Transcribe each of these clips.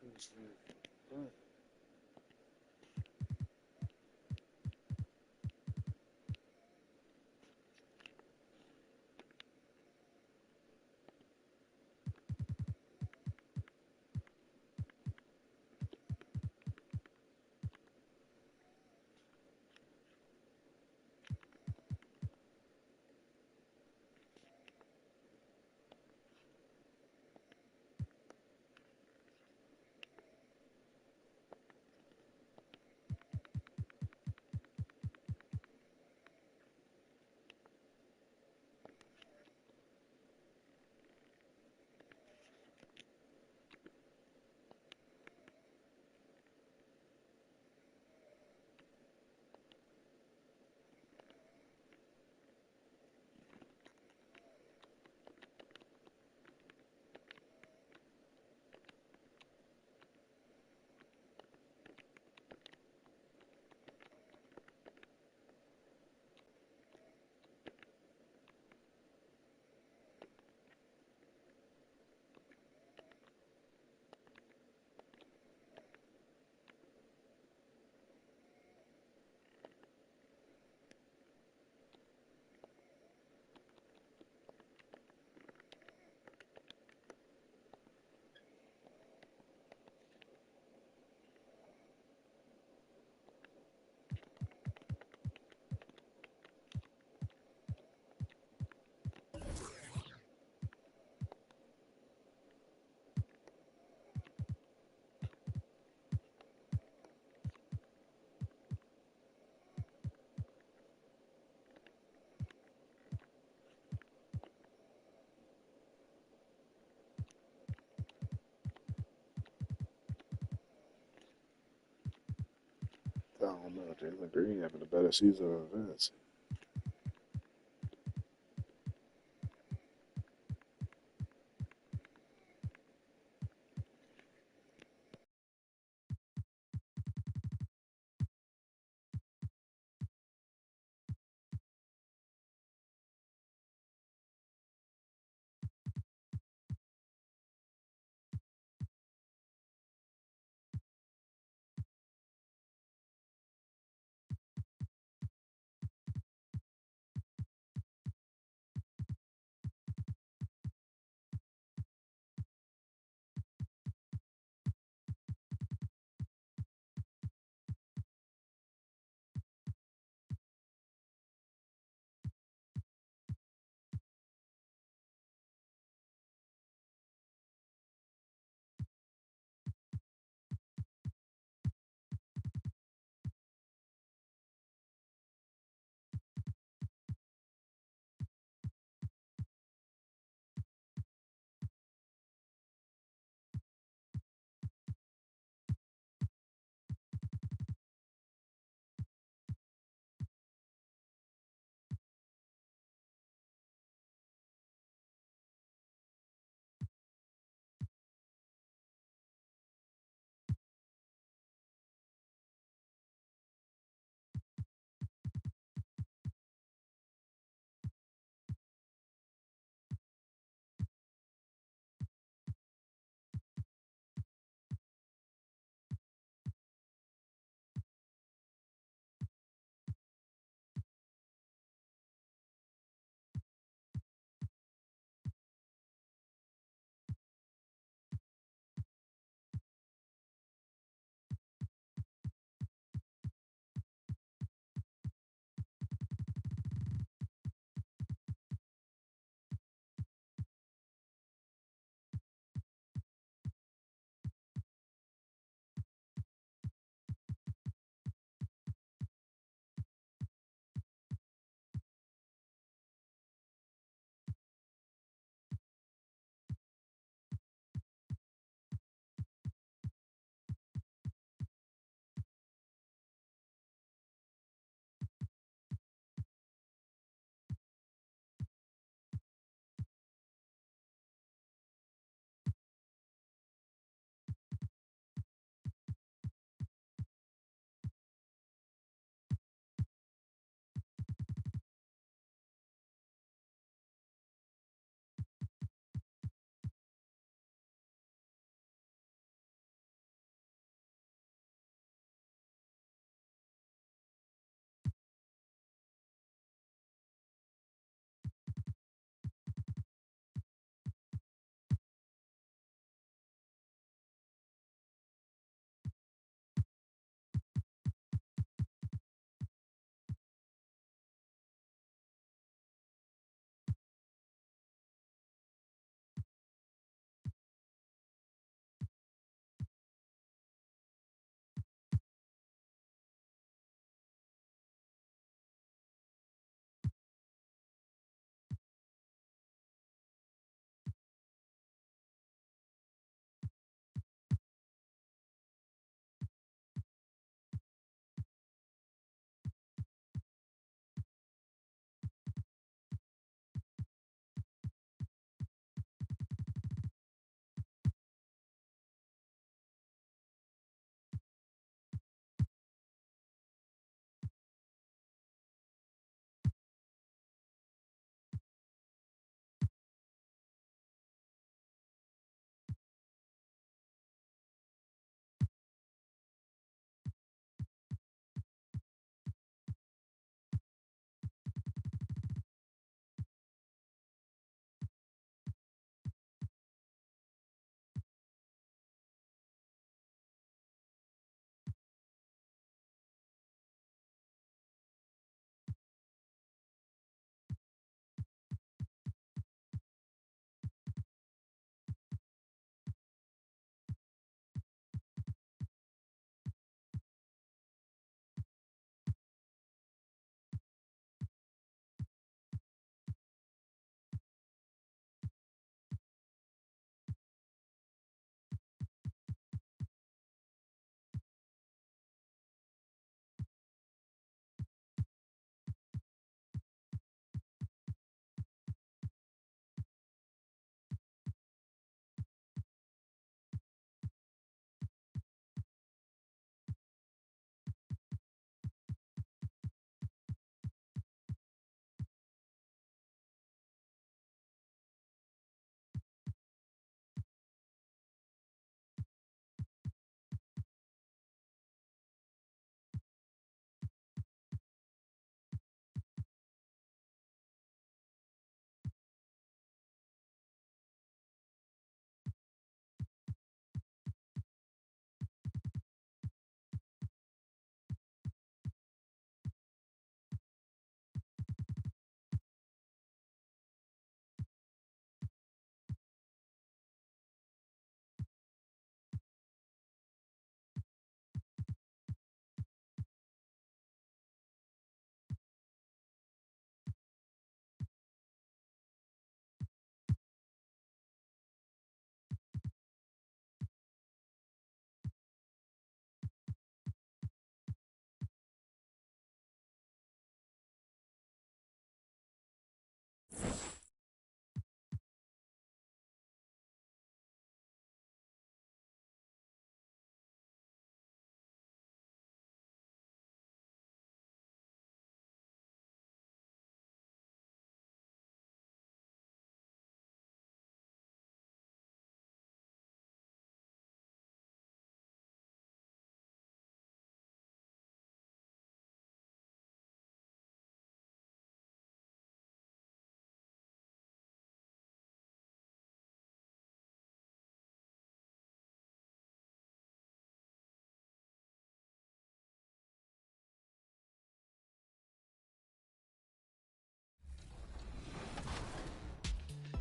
I don't know. Jalen Green having a better season than Vince.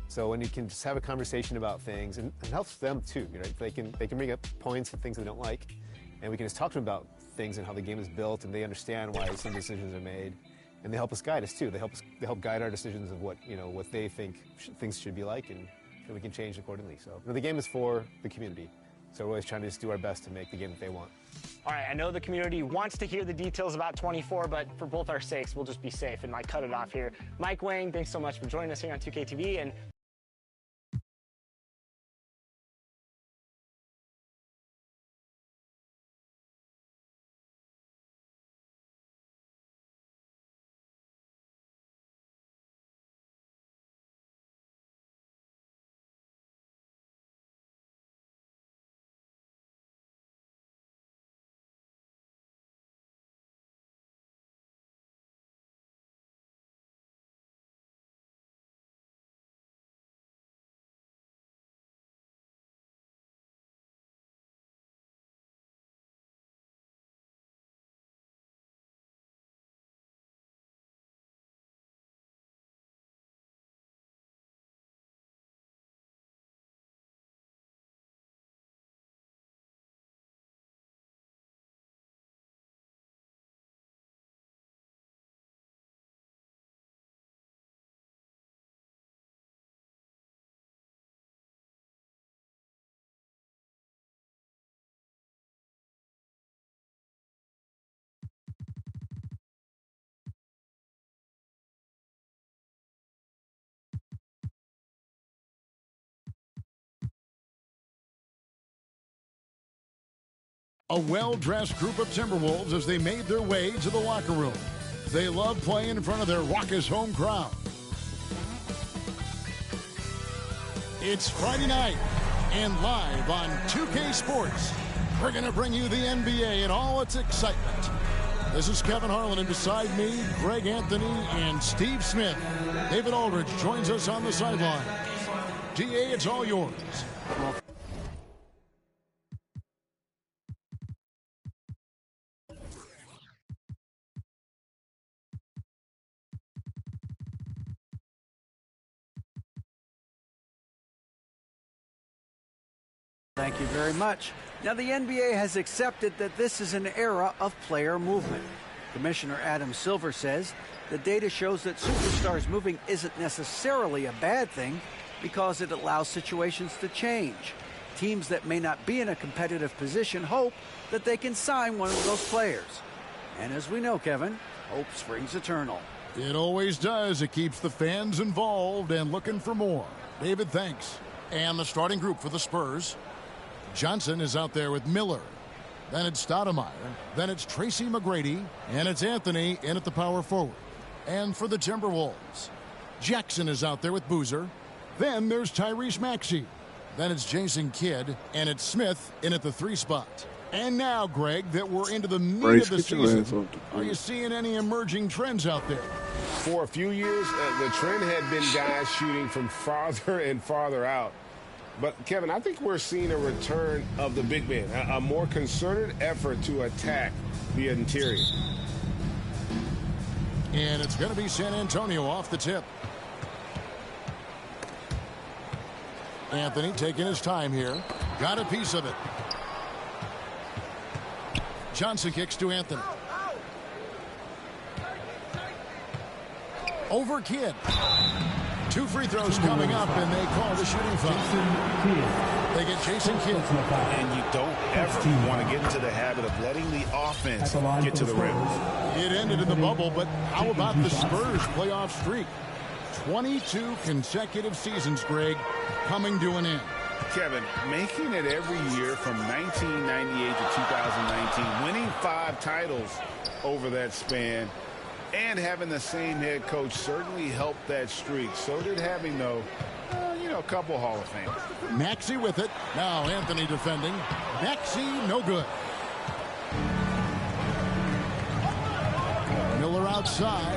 So when you can just have a conversation about things, and it helps them too, right? They can bring up points and things they don't like, and we can just talk to them about things and how the game is built, and they understand why some decisions are made, and they help us guide us too. They help guide our decisions of what they think things should be like, and we can change accordingly. So the game is for the community, so we're always trying to just do our best to make the game that they want. All right, I know the community wants to hear the details about 24, but for both our sakes, we'll just be safe and cut it off here. Mike Wang, thanks so much for joining us here on 2K TV. And a well-dressed group of Timberwolves as they made their way to the locker room. They love playing in front of their raucous home crowd. It's Friday night, and live on 2K Sports, we're going to bring you the NBA and all its excitement. This is Kevin Harlan, and beside me, Greg Anthony and Steve Smith. David Aldridge joins us on the sideline. DA, it's all yours. Thank you very much. Now, the NBA has accepted that this is an era of player movement. Commissioner Adam Silver says the data shows that superstars moving isn't necessarily a bad thing because it allows situations to change. Teams that may not be in a competitive position hope that they can sign one of those players. And as we know, Kevin, hope springs eternal. It always does. It keeps the fans involved and looking for more. David, thanks. And the starting group for the Spurs. Johnson is out there with Miller. Then it's Stoudemire. Then it's Tracy McGrady. And it's Anthony in at the power forward. And for the Timberwolves, Jackson is out there with Boozer. Then there's Tyrese Maxey. Then it's Jason Kidd. And it's Smith in at the 3 spot. And now, Greg, that we're into the meat of the season, are you seeing any emerging trends out there? For a few years, the trend had been guys shooting from farther and farther out. But, Kevin, I think we're seeing a return of the big man, a more concerted effort to attack the interior. And it's going to be San Antonio off the tip. Anthony taking his time here. Got a piece of it. Johnson kicks to Anthony. Over Kidd. 2 free throws coming up, and they call the shooting foul. They get Jason Kidd. And you don't ever want to get into the habit of letting the offense get to the rim. It ended in the bubble, but how about the Spurs playoff streak? 22 consecutive seasons, Greg, coming to an end. Kevin, making it every year from 1998 to 2019, winning 5 titles over that span, and having the same head coach certainly helped that streak. So did having, though, a couple Hall of Famers. Maxey with it. Now Anthony defending. Maxey, no good. Miller outside.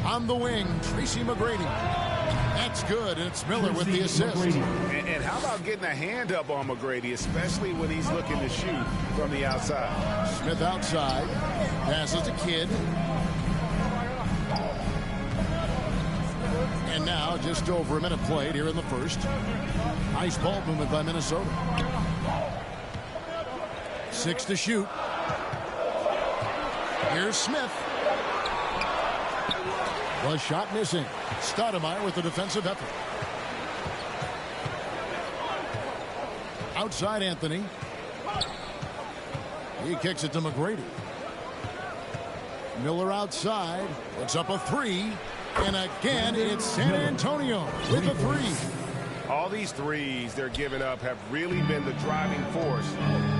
On the wing, Tracy McGrady. That's good, and it's Miller with the assist. And how about getting a hand up on McGrady, especially when he's looking to shoot from the outside? Smith outside. Passes to Kidd. just over a minute played here in the first. Nice ball movement by Minnesota. 6 to shoot. Here's Smith. The shot missing. Stoudemire with the defensive effort. Outside Anthony. He kicks it to McGrady. Miller outside. Puts up a 3. And again, it's San Antonio with a 3. All these threes they're giving up have really been the driving force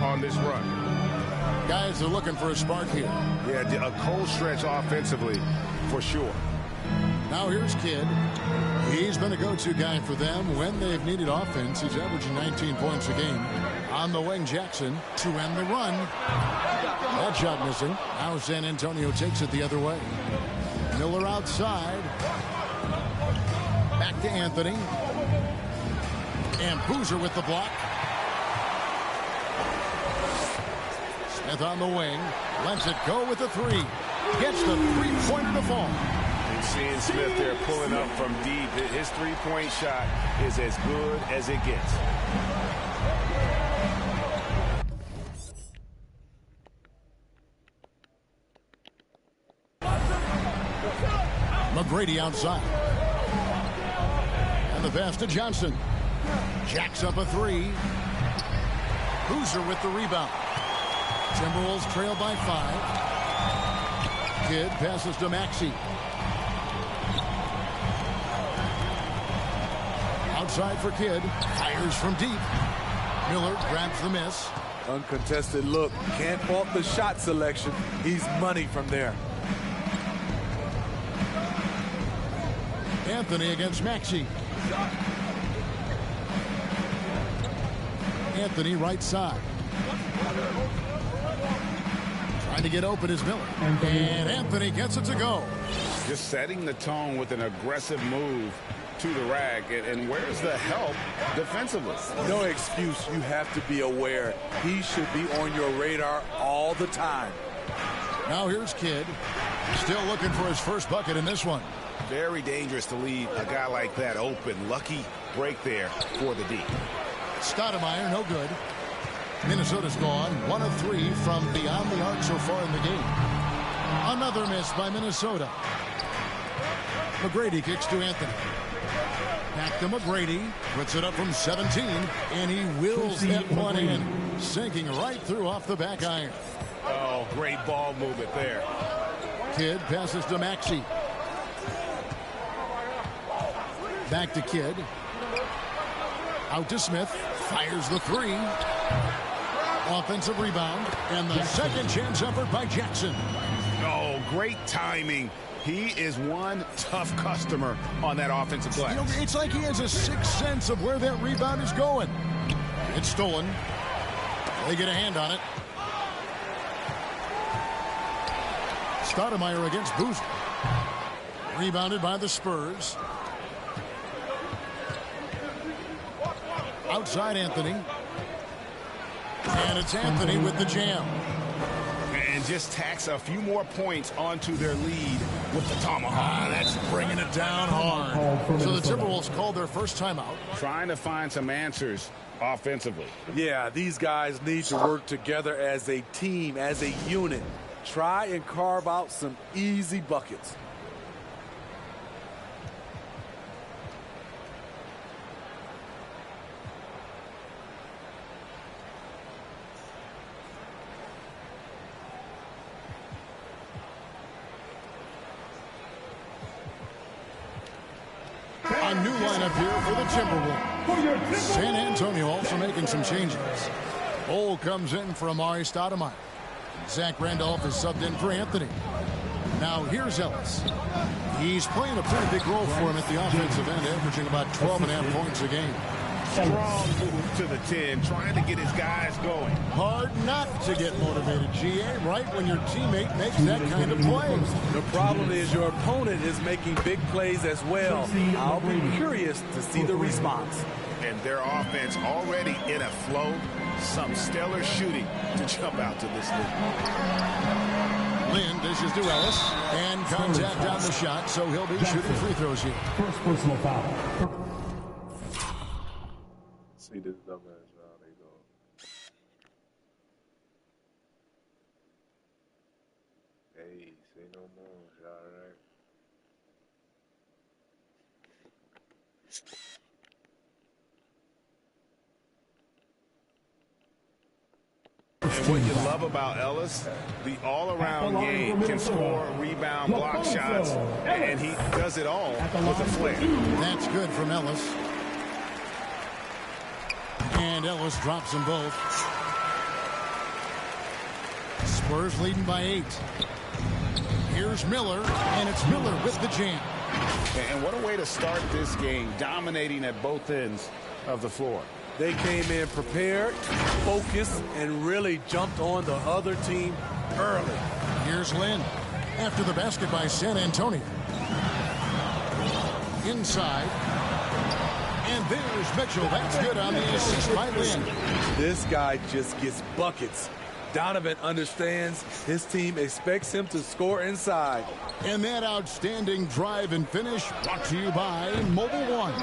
on this run. Guys are looking for a spark here. Yeah, a cold stretch offensively for sure. Now here's Kidd. He's been a go-to guy for them when they've needed offense. He's averaging 19 points a game. On the wing, Jackson to end the run. That shot missing. Now San Antonio takes it the other way. Miller outside. Back to Anthony. And Boozer with the block. Smith on the wing. Lets it go with the 3. Gets the three-pointer to fall. And seeing Smith there pulling up from deep. His three-point shot is as good as it gets. McGrady outside. And the pass to Johnson. Jacks up a 3. Boozer with the rebound. Timberwolves trail by 5. Kidd passes to Maxey. Outside for Kidd. Fires from deep. Miller grabs the miss. Uncontested look. Can't fault the shot selection. He's money from there. Anthony against Maxey. Anthony right side. Trying to get open is Miller. And Anthony gets it to go. Just setting the tone with an aggressive move to the rack. And where's the help defensively? No excuse. You have to be aware. He should be on your radar all the time. Now here's Kidd. Still looking for his first bucket in this one. Very dangerous to leave a guy like that open. Lucky break there for the D. Stoudemire, no good. Minnesota's gone 1 of 3 from beyond the arc so far in the game. Another miss by Minnesota. McGrady kicks to Anthony. Back to McGrady. Puts it up from 17. And he wills that one in. Sinking right through off the back iron. Oh, great ball movement there. Kidd passes to Maxey. Back to Kidd. Out to Smith. Fires the 3. Offensive rebound. And the second chance effort by Jackson. Oh, great timing. He is one tough customer on that offensive glass. You know, it's like he has a sixth sense of where that rebound is going. It's stolen. They get a hand on it. Stoudemire against Boozer. Rebounded by the Spurs. Outside Anthony. And it's Anthony with the jam. And just tacks a few more points onto their lead with the tomahawk. That's bringing it down hard. So the Timberwolves called their first timeout. Trying to find some answers offensively. Yeah, these guys need to work together as a team, as a unit. Try and carve out some easy buckets. A new lineup here for the Timberwolves. San Antonio also making some changes. Ole comes in for Amari Stoudemire. Zach Randolph is subbed in for Anthony. Now here's Ellis. He's playing a pretty big role for him at the offensive end, averaging about 12.5 points a game. Strong move to the 10, trying to get his guys going. Hard not to get motivated, GA, right when your teammate makes that kind of play. The problem is your opponent is making big plays as well. I'll be curious to see the response. And their offense already in a flow. Some stellar shooting to jump out to this league. Lynn dishes to Ellis, and contact on the shot, so he'll be shooting free throws here. First personal foul. See this dumbass round they go. Hey, say no more, y'all right? And what you love about Ellis, the all-around game, can score, rebound, block shots, and he does it all with a flair. That's good from Ellis. And Ellis drops them both. Spurs leading by 8. Here's Miller, and it's Miller with the jam. And what a way to start this game, dominating at both ends of the floor. They came in prepared, focused, and really jumped on the other team early. Here's Lynn after the basket by San Antonio. Inside. And there's Mitchell. That's good on the assist by Lynn. This guy just gets buckets. Donovan understands his team expects him to score inside. And that outstanding drive and finish brought to you by Mobile One.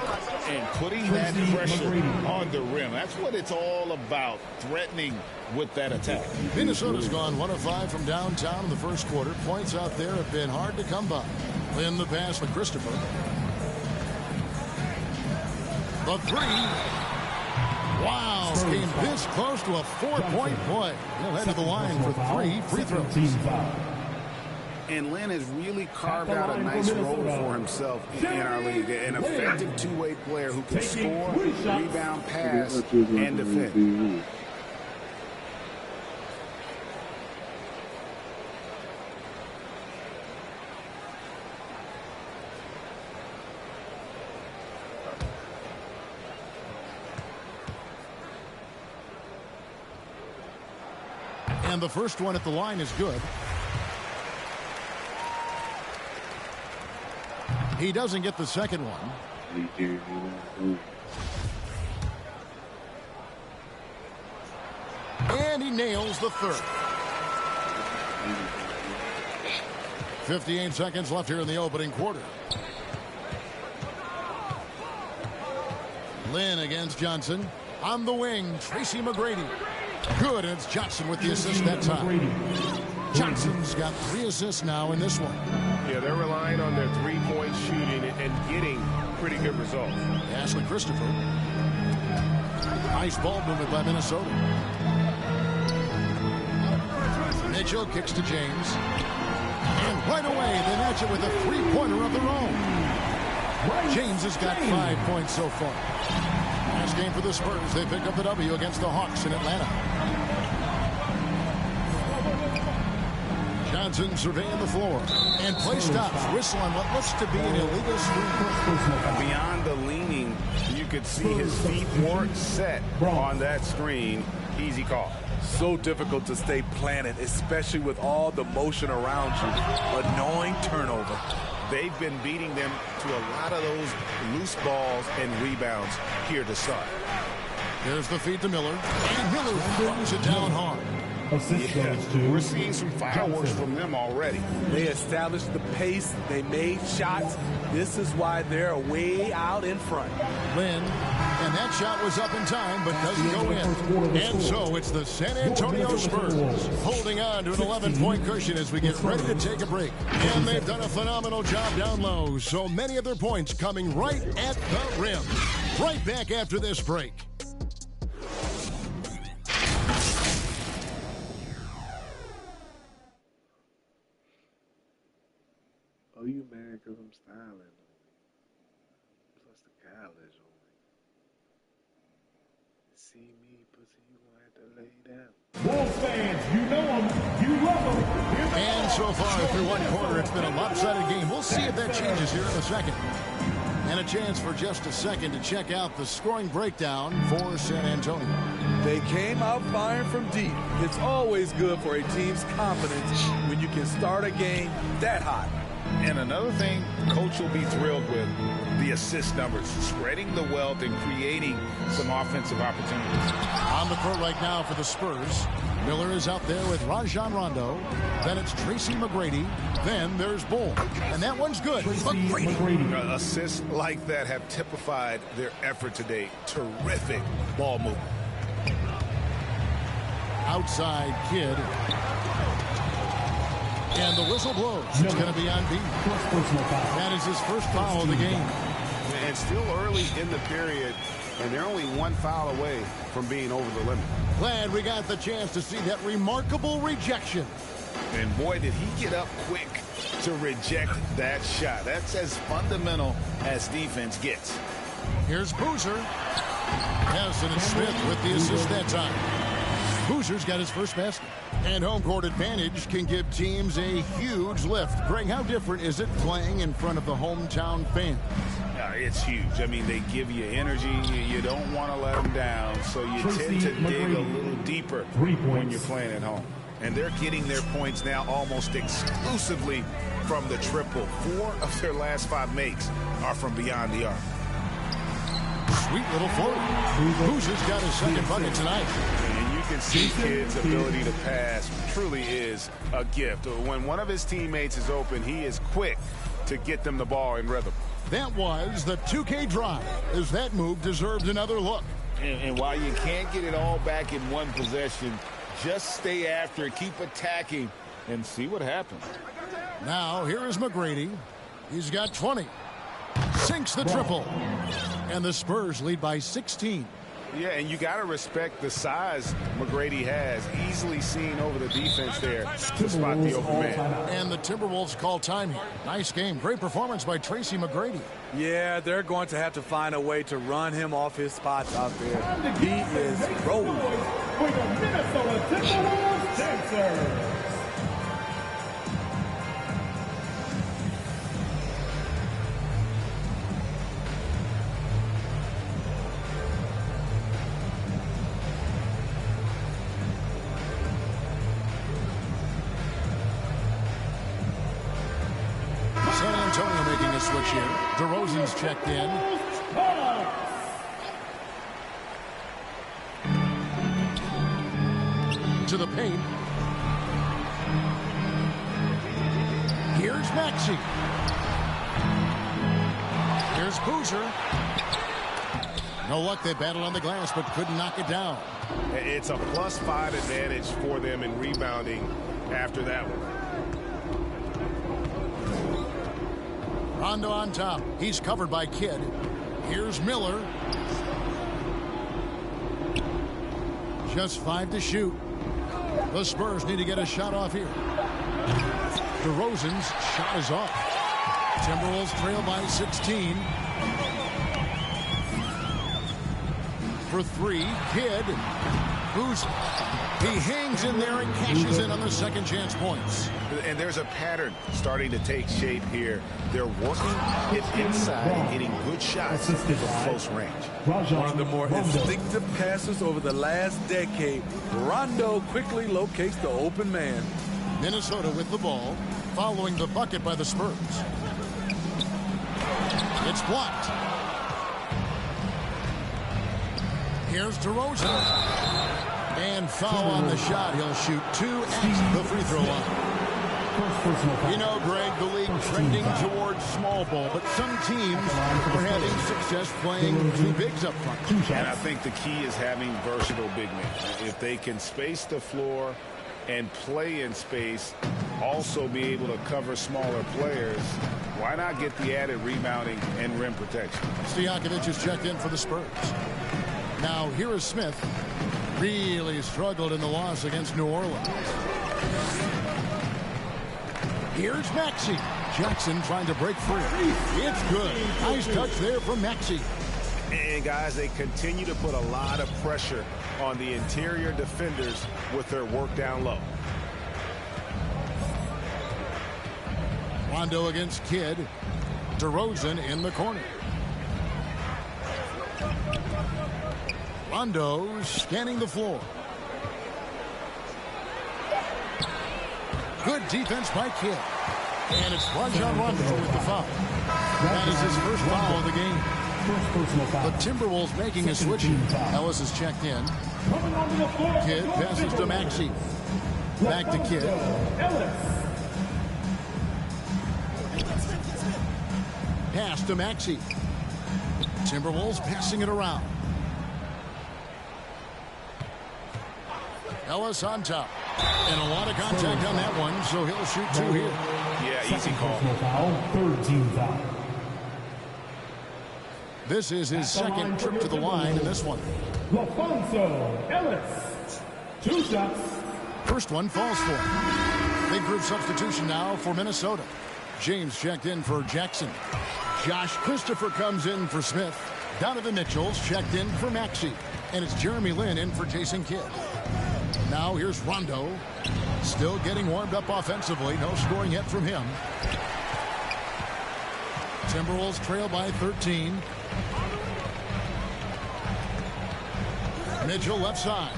And putting that pressure on the rim. That's what it's all about, threatening with that attack. Minnesota's gone 1 of 5 from downtown in the first quarter. Points out there have been hard to come by. Lynn the pass to Christopher. The three. Wow, came this close to a 4-point play. He'll head to the line for 3 free throws. And Lynn has really carved out a nice role for himself in our league. An effective two-way player who can score, rebound, pass, and defend. And the first one at the line is good. He doesn't get the second one. And he nails the third. 58 seconds left here in the opening quarter. Lynn against Johnson. On the wing, Tracy McGrady. Good, and it's Johnson with the assist that time. Johnson's got 3 assists now in this one. Yeah, they're relying on their three-point shooting and getting pretty good results. Ashley Christopher. Nice ball movement by Minnesota. Mitchell kicks to James. And right away, they match it with a three-pointer of their own. James has got 5 points so far. Last game for the Spurs, they pick up the W against the Hawks in Atlanta. Johnson surveying the floor. And play stops. Whistle on what looks to be an illegal screen. Beyond the leaning, you could see his feet weren't set on that screen. Easy call. So difficult to stay planted, especially with all the motion around you. Annoying turnover. They've been beating them to a lot of those loose balls and rebounds here to start. There's the feed to Miller. And Miller throws it down hard. Yeah, we're seeing some fireworks from them already. They established the pace. They made shots. This is why they're way out in front. Lynn, and that shot was up in time, but doesn't go in. And so it's the San Antonio Spurs holding on to an 11-point cushion as we get ready to take a break. And they've done a phenomenal job down low. So many of their points coming right at the rim. Right back after this break. Oh, you mad because I'm styling on me. Plus the college on me. See me, pussy, you gonna have to lay down. Wolves fans, you know them, you love them. And so far through one quarter, it's been a lopsided game. We'll see if that changes here in a second. And a chance for just a second to check out the scoring breakdown for San Antonio. They came out firing from deep. It's always good for a team's confidence when you can start a game that hot. And another thing Coach will be thrilled with, the assist numbers, spreading the wealth and creating some offensive opportunities. On the court right now for the Spurs, Miller is out there with Rajon Rondo. Then it's Tracy McGrady. Then there's Bull. And that one's good. McGrady. Assists like that have typified their effort today. Terrific ball movement. Outside Kidd. And the whistle blows. It's going to be on B. That is his first foul of the game. And still early in the period, and they're only one foul away from being over the limit. Glad we got the chance to see that remarkable rejection. And boy, did he get up quick to reject that shot. That's as fundamental as defense gets. Here's Boozer. Yes, and it's Smith with the assist that time. Boozer's got his first basket. And home court advantage can give teams a huge lift. Greg, how different is it playing in front of the hometown fans? It's huge. I mean, they give you energy. You don't want to let them down, so you tend to dig a little deeper when you're playing at home. And they're getting their points now almost exclusively from the triple. 4 of their last 5 makes are from beyond the arc. Sweet little float. Boozer's got his second bucket tonight. And you can see Kidd's ability to pass truly is a gift. When one of his teammates is open, he is quick to get them the ball in rhythm. That was the 2K drive, as that move deserved another look. And while you can't get it all back in one possession, just stay after it, keep attacking, and see what happens. Now, here is McGrady. He's got 20. Sinks the triple. And the Spurs lead by 16. Yeah, and you got to respect the size McGrady has. Easily seen over the defense there to spot the open man. And the Timberwolves call time here. Nice game. Great performance by Tracy McGrady. Yeah, they're going to have to find a way to run him off his spots out there. He is rolling. For the Minnesota Timberwolves Dancers. San Antonio making a switch here. DeRozan's checked in. To the paint. Here's Maxey. Here's Boozer. No luck. They battled on the glass, but couldn't knock it down. It's a +5 advantage for them in rebounding after that one. Rondo on top. He's covered by Kidd. Here's Miller. Just 5 to shoot. The Spurs need to get a shot off here. DeRozan's shot is off. Timberwolves trail by 16. For 3, Kidd. He hangs in there and cashes in on the second chance points. And there's a pattern starting to take shape here. They're working it inside and getting good shots from close range. One of the more instinctive passes over the last decade. Rondo quickly locates the open man. Minnesota with the ball, following the bucket by the Spurs. It's blocked. Here's DeRozan. And foul on the shot. He'll shoot 2 at the free throw line. You know, Greg, the league trending towards small ball, but some teams are having success playing 2 bigs up front. And I think the key is having versatile big men. If they can space the floor and play in space, also be able to cover smaller players, why not get the added rebounding and rim protection? Stojakovic is checked in for the Spurs. Now, here is Smith. Really struggled in the loss against New Orleans. Here's Maxey. Jackson trying to break free. It's good. Nice touch there from Maxey. And, guys, they continue to put a lot of pressure on the interior defenders with their work down low. Rondo against Kidd. DeRozan in the corner. Rondo scanning the floor. Good defense by Kidd. And it's Rajon Rondo with the foul. That is his first foul of the game. first personal foul. The Timberwolves making a switch. Ellis is checked in. Coming onto the floor. Kidd passes to Maxey. Back to Kidd. Ellis. Pass to Maxey. Timberwolves passing it around. Ellis on top. And a lot of contact on that one, so he'll shoot 2 here. Yeah, easy call. Personal foul, third team foul. This is his second trip to the line in this one. LaFonso Ellis. 2 shots. First one falls for him. Big group substitution now for Minnesota. James checked in for Jackson. Josh Christopher comes in for Smith. Donovan Mitchell's checked in for Maxey. And it's Jeremy Lin in for Jason Kidd. Now here's Rondo. Still getting warmed up offensively. No scoring yet from him. Timberwolves trail by 13. Mitchell left side.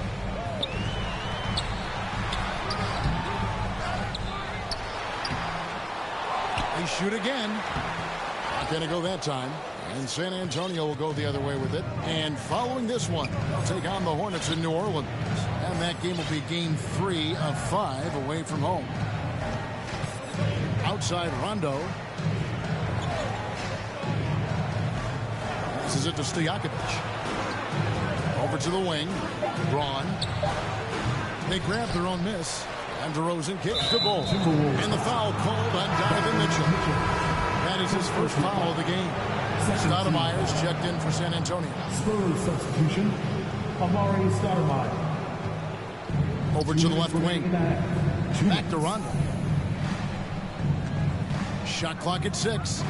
They shoot again. Not going to go that time. And San Antonio will go the other way with it. And following this one, they'll take on the Hornets in New Orleans. And that game will be game 3 of 5 away from home. Outside Rondo. This is it to Stojakovic. Over to the wing. Braun. They grab their own miss. And DeRozan kicks the ball. And the foul called on Donovan Mitchell. That is his first foul of the game. Stoudemire's checked in for San Antonio. Spurs substitution. Amari Stoudemire. Over to the left wing. Back to Rondo. Shot clock at 6.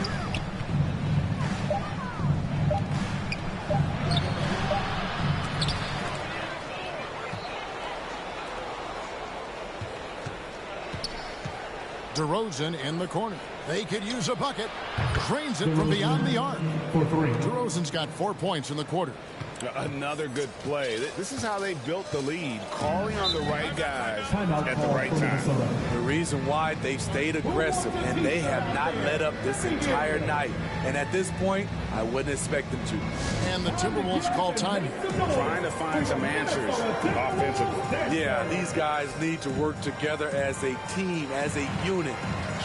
DeRozan in the corner. They could use a bucket. Drains it from beyond the arc. For 3. DeRozan's got 4 points in the quarter. Another good play. This is how they built the lead, calling on the right guys Timeout at the call right for time. Minnesota. The reason why they've stayed aggressive and they have not let up this entire night. And at this point, I wouldn't expect them to. And the Timberwolves call time. Trying to find some answers offensively. Yeah, these guys need to work together as a team, as a unit.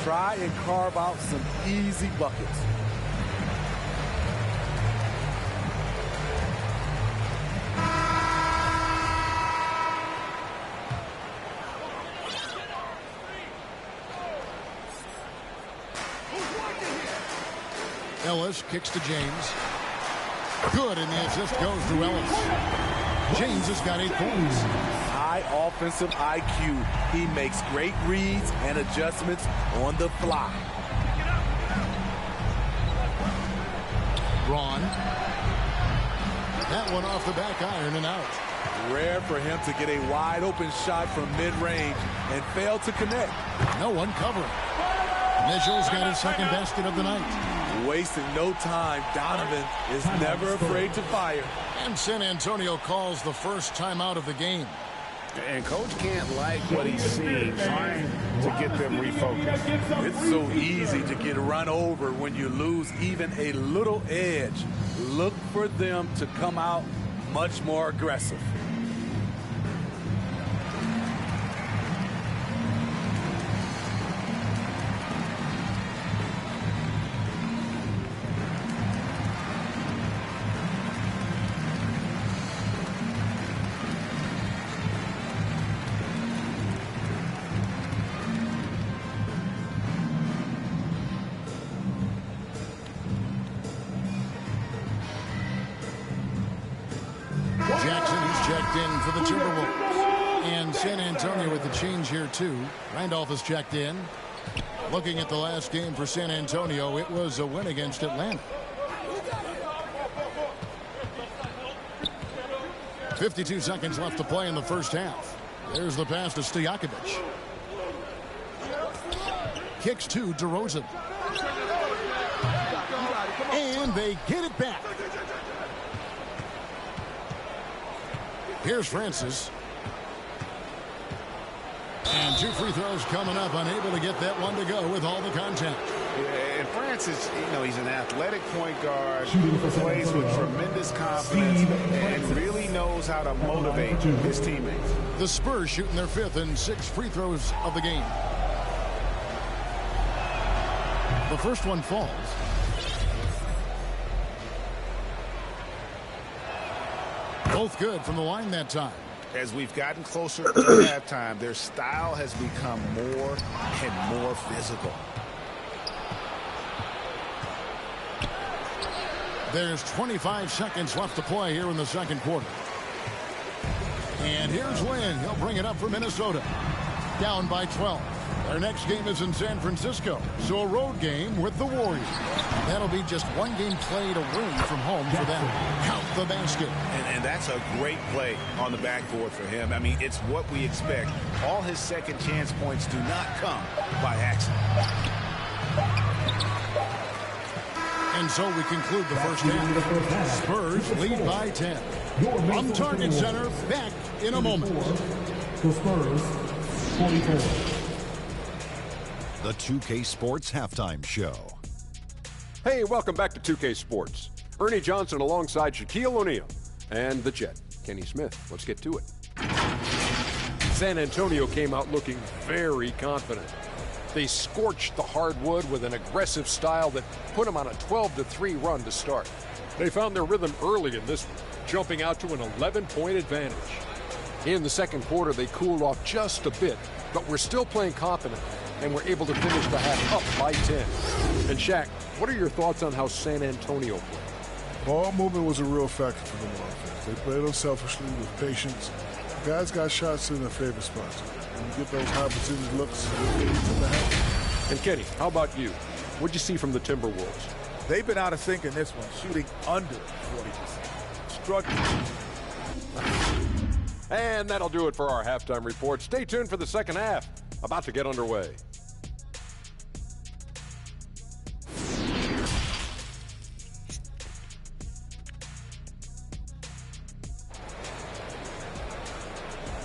Try and carve out some easy buckets. Ellis kicks to James. Good, and the assist goes to Ellis. James has got 8 points. High offensive IQ. He makes great reads and adjustments on the fly. Braun. That one off the back iron and out. Rare for him to get a wide open shot from mid-range and fail to connect. No one covering. Mitchell's got his second basket of the night. Wasting no time. Donovan is never afraid to fire. And San Antonio calls the first timeout of the game. And coach can't like what he's seeing, trying to get them refocused. It's so easy to get run over when you lose even a little edge. Look for them to come out much more aggressive. Jackson is checked in for the Timberwolves. And San Antonio with the change here, too. Randolph is checked in. Looking at the last game for San Antonio, it was a win against Atlanta. 52 seconds left to play in the first half. There's the pass to Stojakovic. Kicks to DeRozan. And they get it back. Here's Francis. And 2 free throws coming up. Unable to get that one to go with all the contact. And Francis, he's an athletic point guard who plays with tremendous confidence and really knows how to motivate his teammates. The Spurs shooting their 5th and 6th free throws of the game. The first one falls. Both good from the line that time. As we've gotten closer to halftime, their style has become more and more physical. There's 25 seconds left to play here in the second quarter. And here's Wynn. He'll bring it up for Minnesota. Down by 12. Their next game is in San Francisco, so a road game with the Warriors. That'll be just one game played away from home for them. Count the basket. And that's a great play on the backboard for him. I mean, it's what we expect. All his second chance points do not come by accident. And so we conclude the first half. Spurs lead by 10. From Target Center, back in a moment. The Spurs, 44. The 2K Sports Halftime Show. Hey, welcome back to 2K Sports. Ernie Johnson alongside Shaquille O'Neal and the Jet, Kenny Smith. Let's get to it. San Antonio came out looking very confident. They scorched the hardwood with an aggressive style that put them on a 12-3 run to start. They found their rhythm early in this one, jumping out to an 11-point advantage. In the second quarter, they cooled off just a bit, but were still playing confidently and were able to finish the half up by 10. And Shaq, what are your thoughts on how San Antonio played? Ball movement was a real factor for them on offense. They played unselfishly with patience. Guys got shots in their favorite spots. When you get those high percentage looks, they get to the half. And Kenny, how about you? What'd you see from the Timberwolves? They've been out of sync in this one, shooting under 40%. Struggling. And that'll do it for our halftime report. Stay tuned for the second half. About to get underway.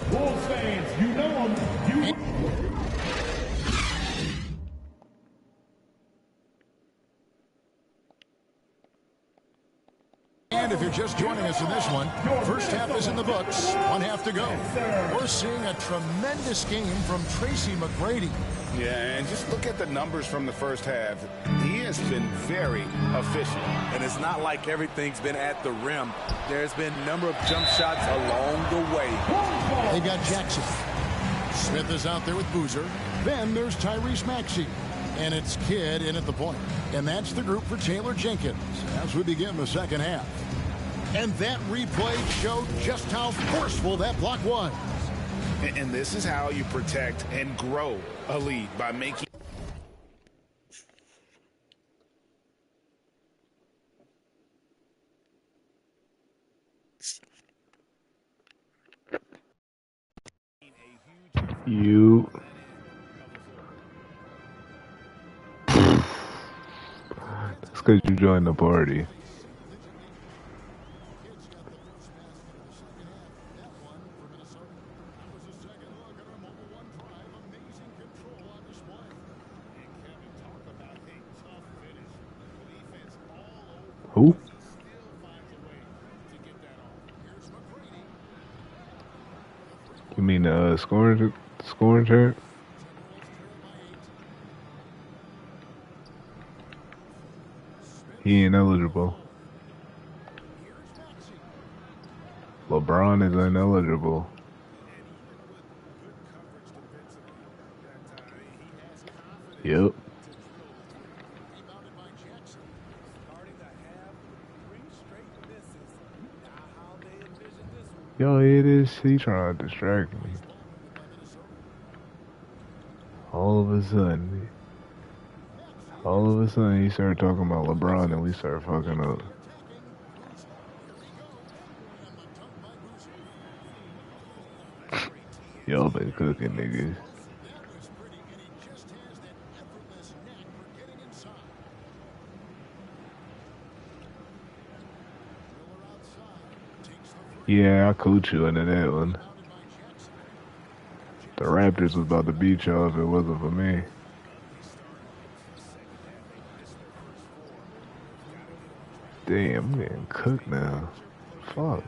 Bulls fans, you know him. And if you're just joining us in this one, first half is in the books, one half to go. We're seeing a tremendous game from Tracy McGrady. Yeah, and just look at the numbers from the first half. He has been very efficient. And it's not like everything's been at the rim. There's been a number of jump shots along the way. They've got Jackson. Smith is out there with Boozer. Then there's Tyrese Maxey. And it's Kidd in at the point. And that's the group for Taylor Jenkins as we begin the second half. And that replay showed just how forceful that block was. And this is how you protect and grow a lead, by making... You. That's because you joined the party. Who? You mean scoring chart? He ain't eligible. LeBron is ineligible. Yep. Yo, it is. He trying to distract me. All of a sudden, he started talking about LeBron and we started fucking up. Y'all been cooking, niggas. Yeah, I coached you into that one. The Raptors was about to beat y'all if it wasn't for me. Damn, I'm getting cooked now. Fuck.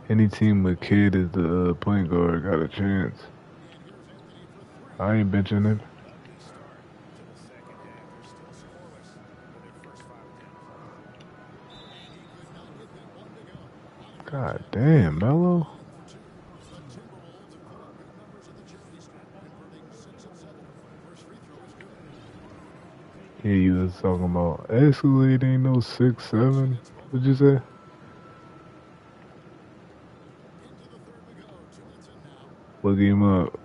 Any team with Kidd as the point guard got a chance. I ain't benching him. God damn, Melo. Yeah, you was talking about Escalade ain't no 6'7". What'd you say? Look him up.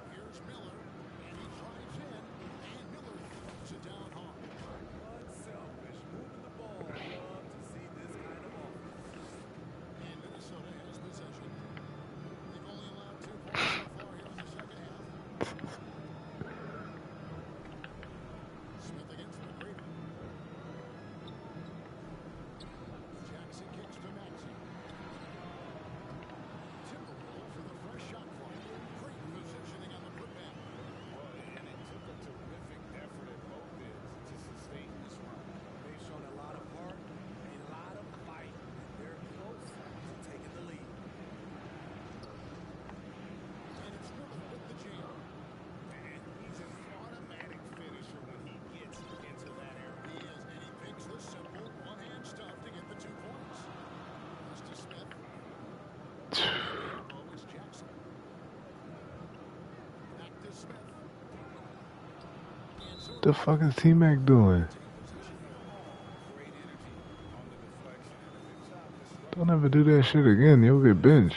The fuck is tmac doing? Don't ever do that shit again. You'll get benched.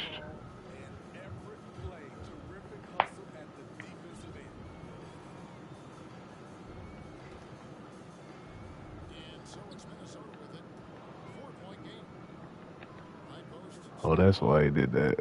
Oh, that's why he did that.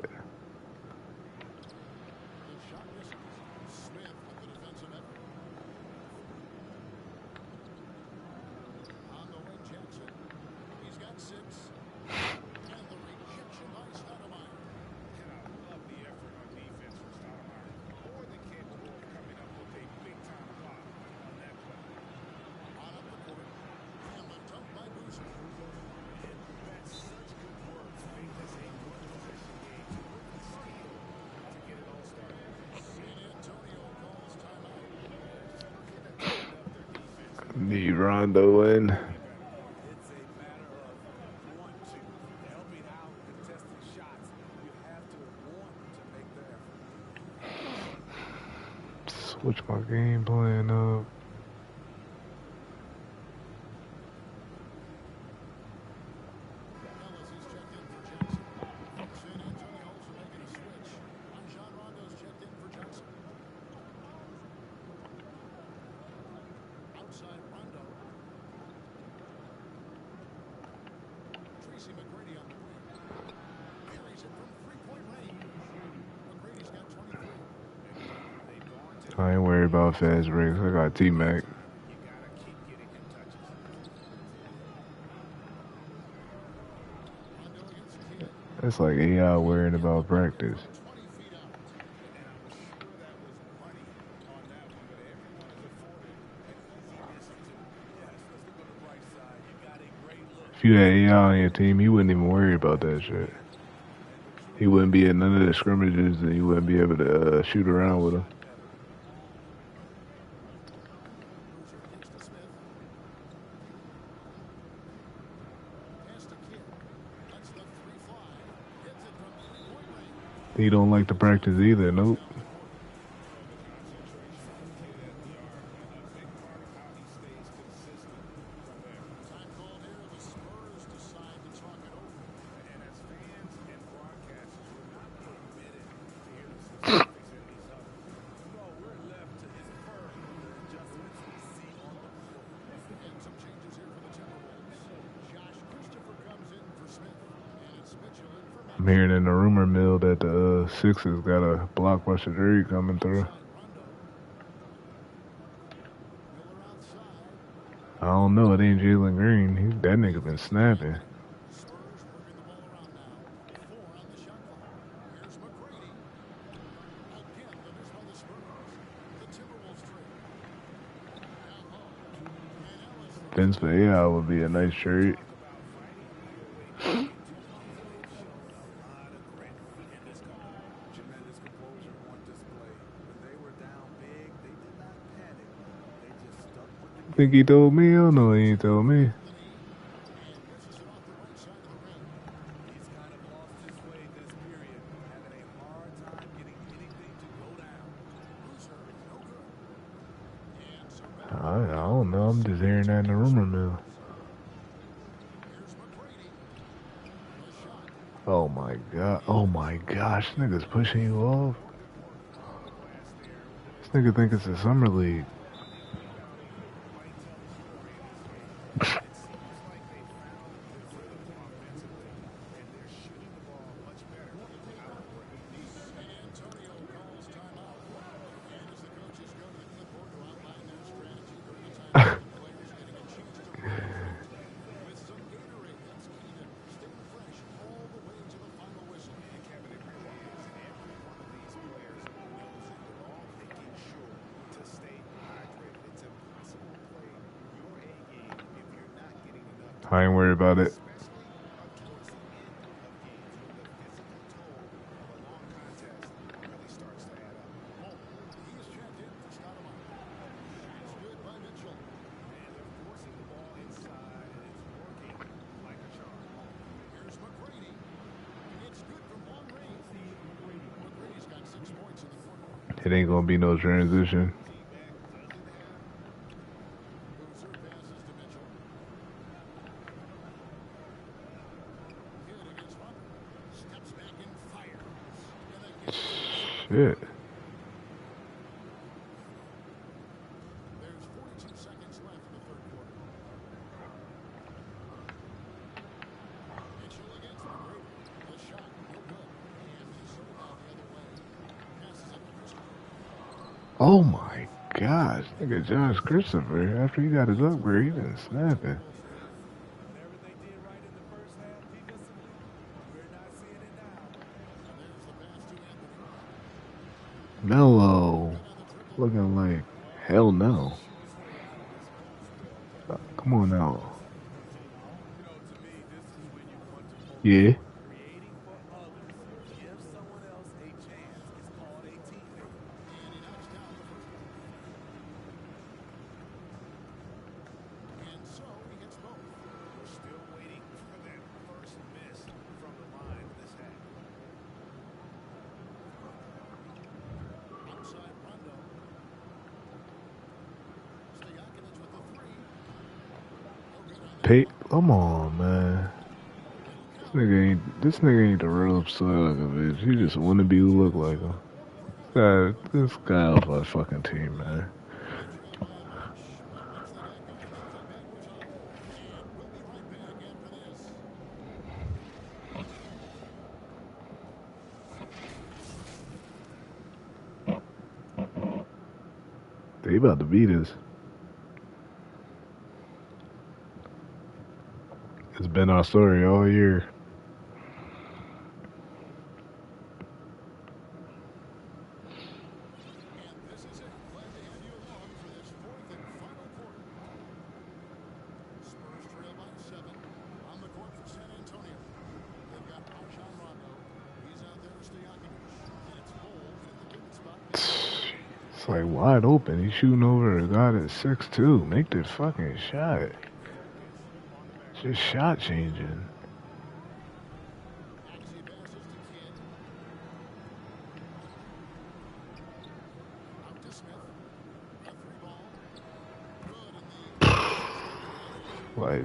Need Rondo in. Switch my game plan up. I ain't worried about fast breaks. I got tmac. It's like AI worrying about practice. If you had AI on your team, he wouldn't even worry about that shit. He wouldn't be at none of the scrimmages and you wouldn't be able to shoot around with him. He don't like to practice either, nope. I'm hearing in the rumor mill that the Sixers got a blockbuster trade coming through. I don't know. It ain't Jalen Green. That nigga been snapping. Vince for AI would be a nice trade. Think he told me? I don't know, he ain't told me. I don't know. I'm just hearing that in the rumor mill. Oh my god. Oh my gosh. This nigga's pushing you off. This nigga think it's a summer league. I ain't worried about it. It ain't gonna be no transition. Shit. Oh my gosh, nigga Josh Christopher, after he got his upgrade, he been snapping. Melo, looking like hell no. Come on now. Yeah. Come on, man. This nigga ain't the real Stojakovic. He just wanna be who look like him. This guy off our fucking team, man. They about to beat us. It's been our story all year. It's like wide open. He's shooting over a guy that's 6'2". Make the fucking shot. Just shot changing. Like,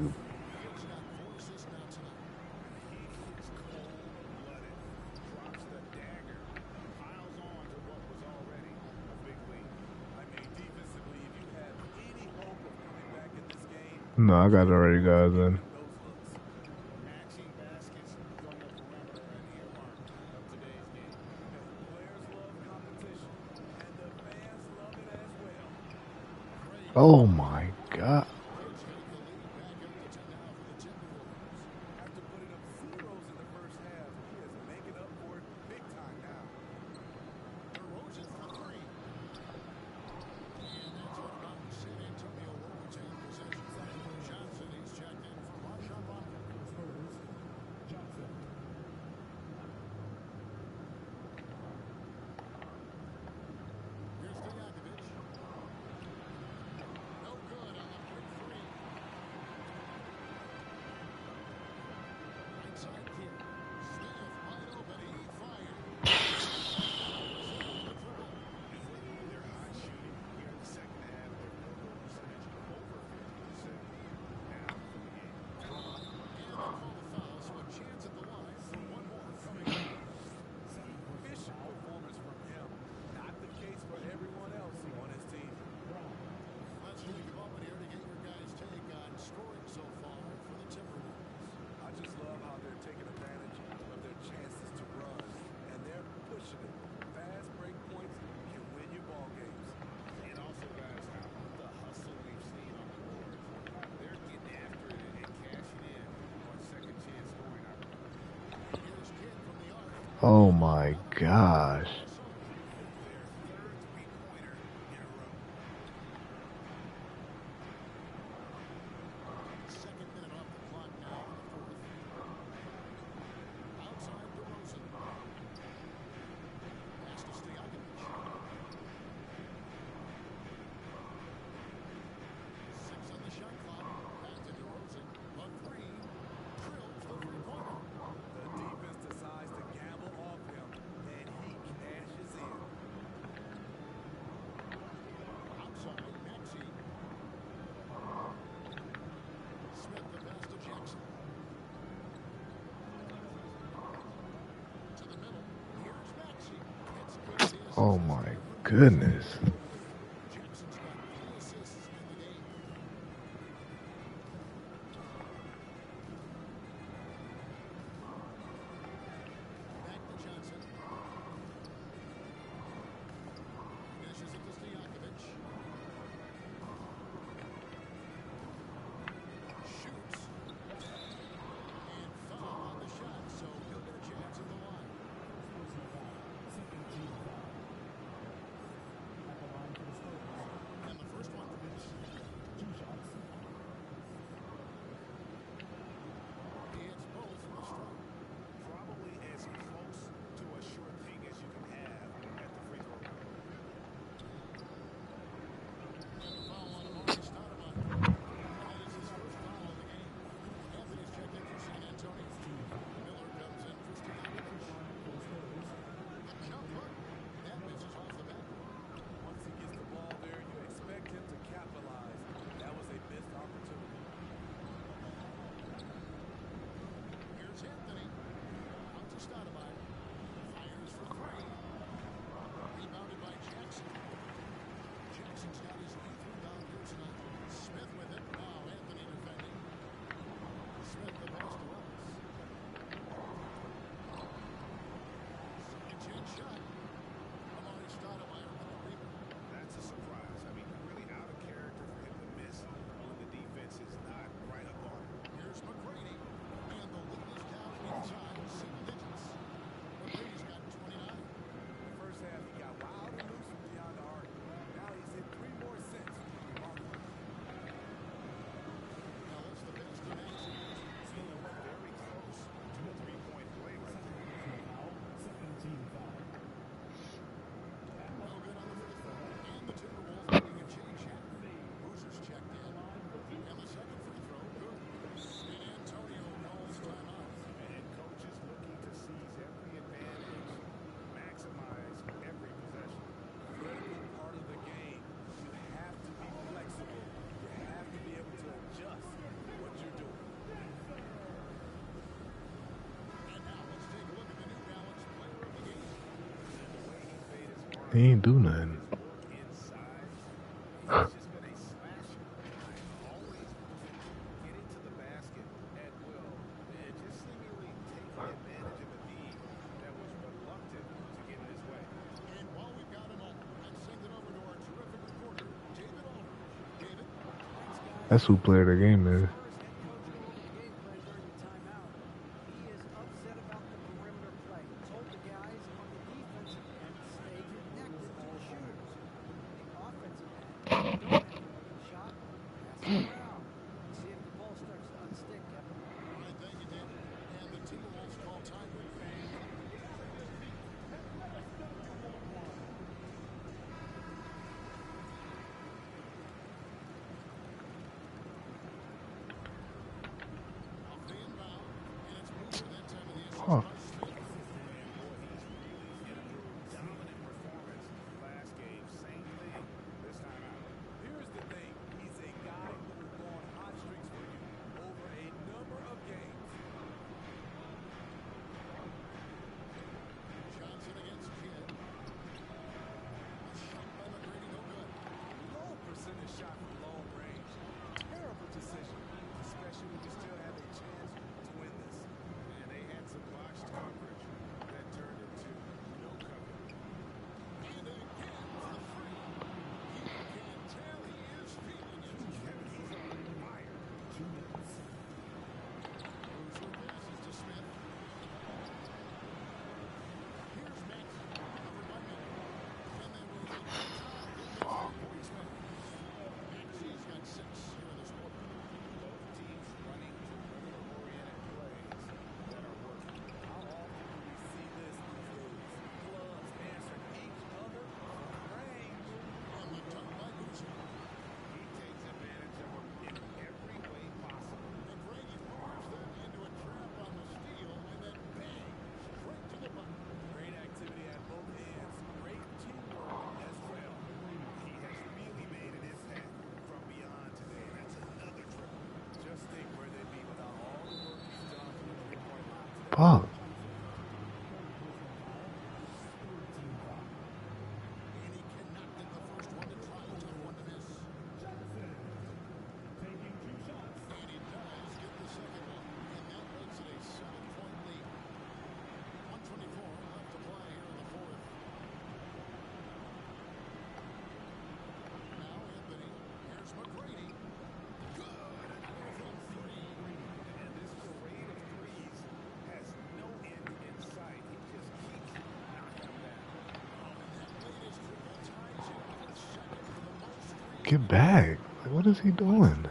no, I got already guys in. Oh my god. Oh my gosh. Oh my goodness. He ain't do nothing. That's who player the game is. Huh. Fuck. Get back. Like, what is he doing?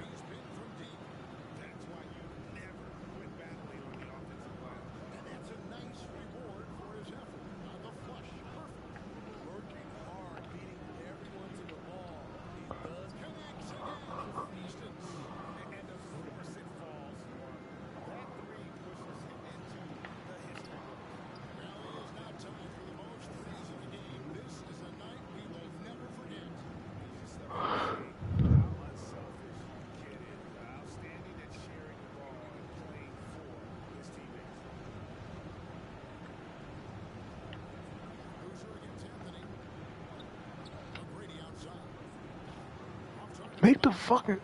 Make the fucking...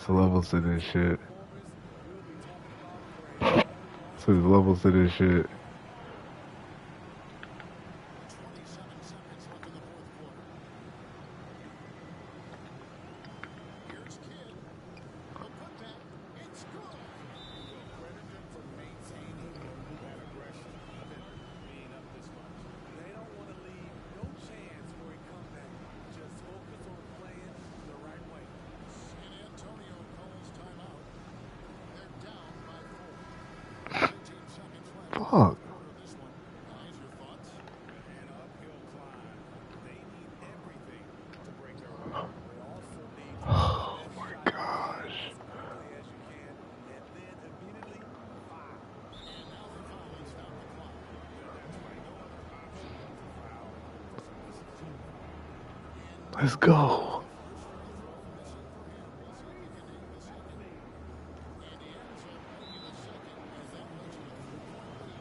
The levels to this shit. So the levels to this shit. Fuck. Oh my gosh. Let's go.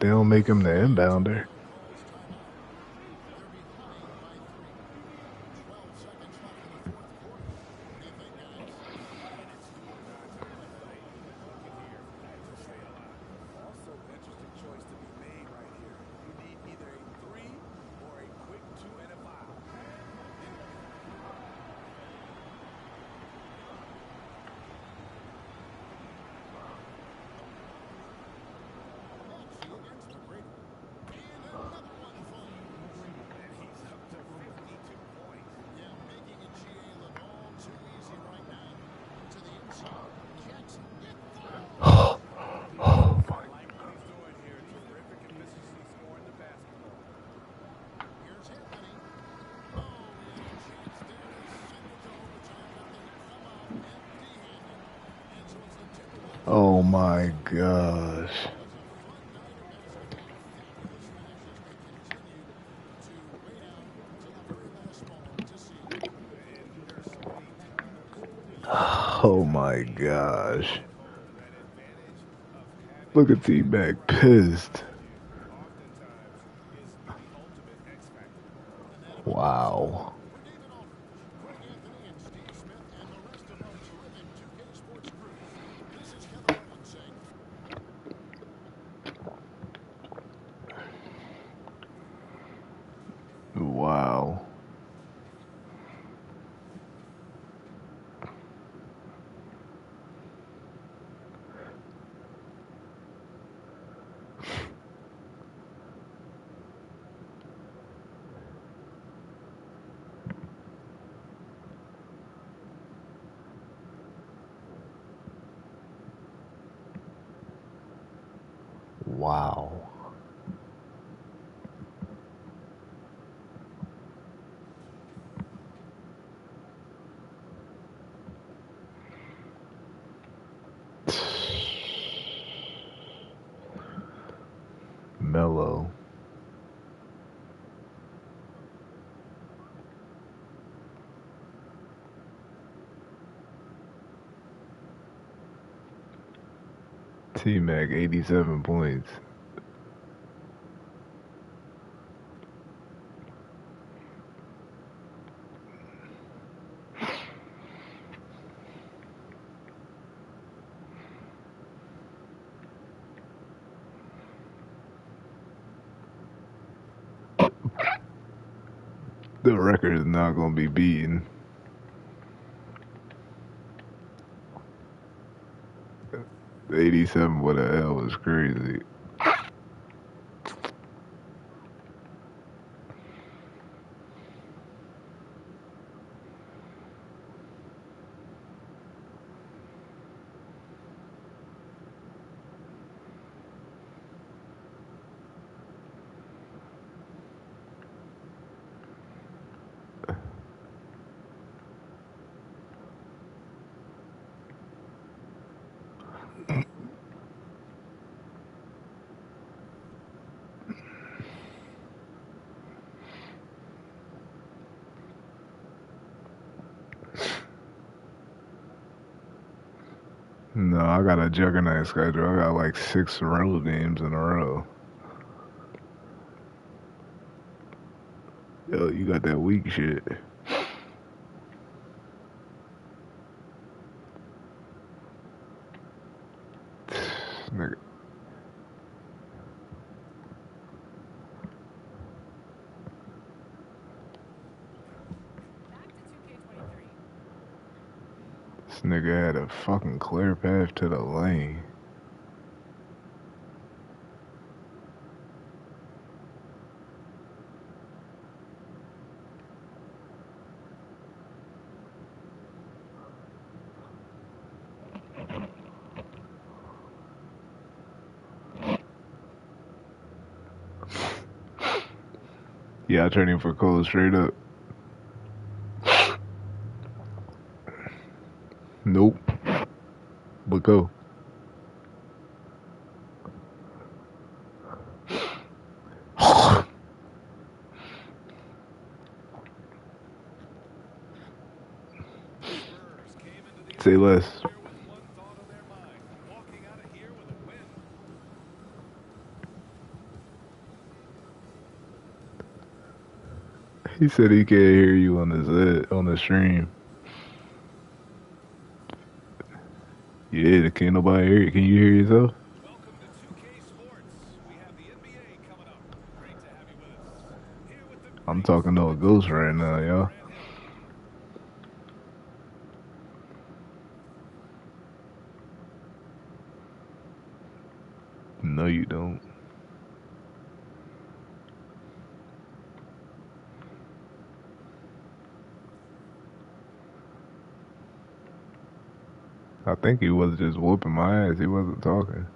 They don't make him the inbounder. Oh my gosh. Oh my gosh. Look at tmac pissed. Wow. Wow. Wow. Melo. T-Mac, 87 points. The record is not going to be beaten. The 87 with an L is crazy. No, I got a juggernaut schedule. I got like 6 road games in a row. Yo, you got that weak shit. Nigga. This nigga had a fucking clear path to the lane. Yeah, I turned him for Cole straight up. Nope. But go. Say less. He said he can't hear you on the stream. Yeah, can't nobody hear you. Can you hear yourself? I'm talking to a ghost right now, y'all. No, you don't. I think he was just whooping my ass. He wasn't talking.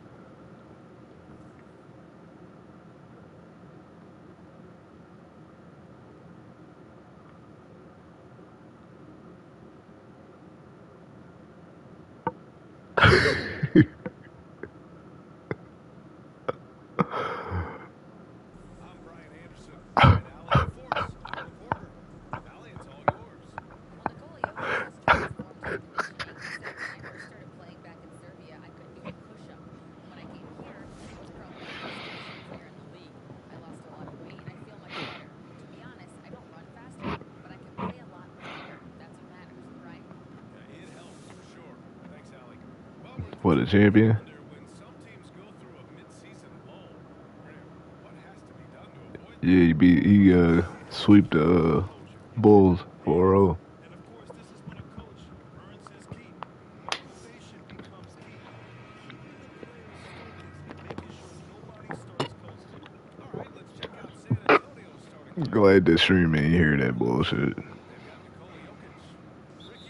For the champion? Yeah, he sweep the Bulls 4-0. Glad the stream ain't hear that bullshit.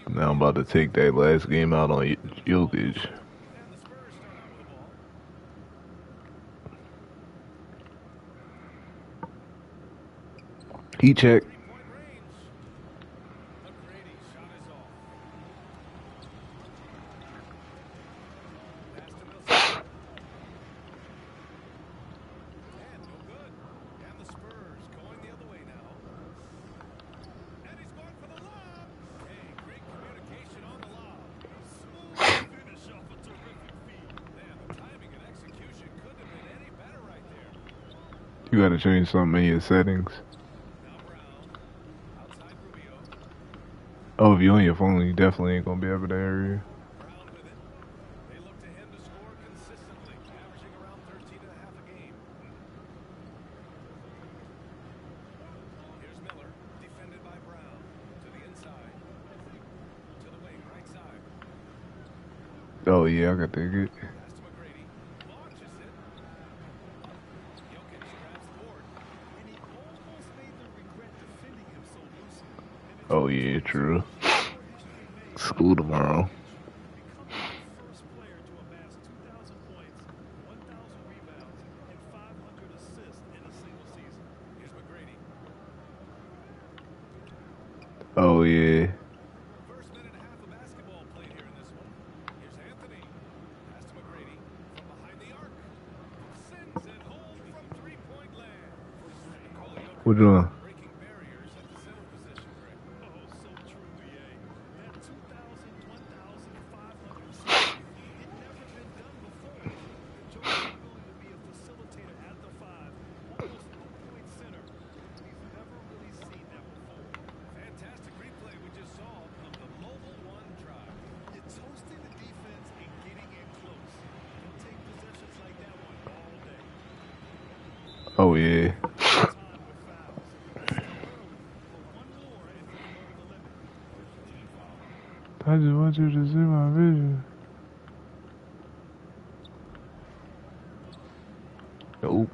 Now I'm about to take that last game out on Jokic. Heat check. You gotta change something in your settings. Oh, if you're on your phone, you definitely ain't gonna be able to hear you. Oh yeah, I got that good. Oh yeah, true. School tomorrow. Oh yeah. What you doing? Oh yeah. I just want you to see my vision. Nope.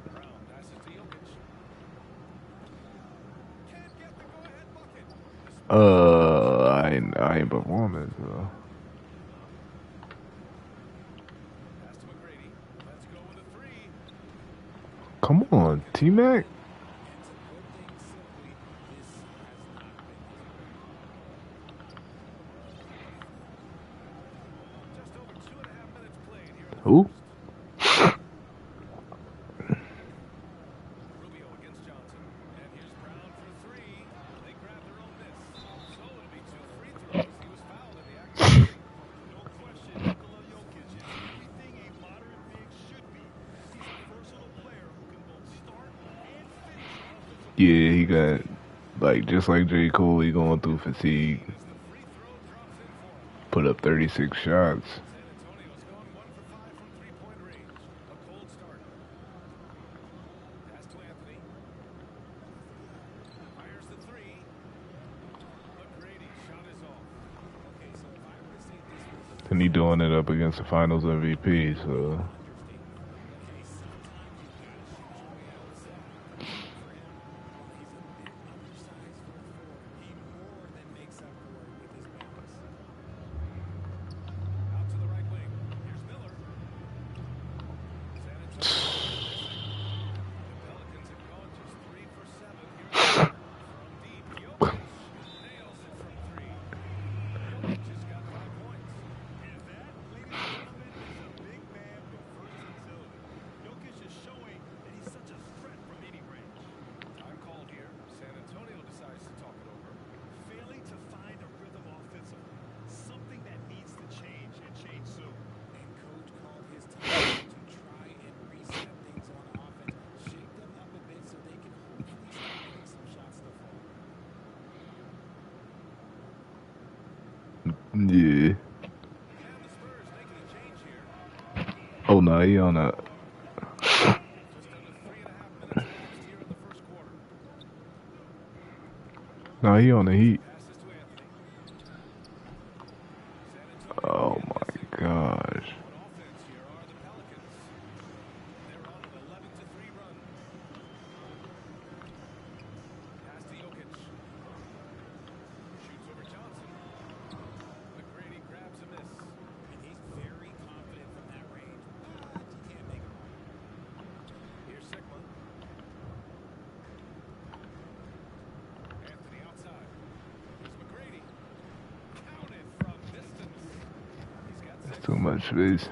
I ain't performing, so. Come on, tmac. Who? Yeah, he got, like, just like J. Cole, he going through fatigue. Put up 36 shots. And he doing it up against the Finals MVP, so. Yeah. Oh no, he on a. No, he on the Heat. Oh my gosh. Too much space.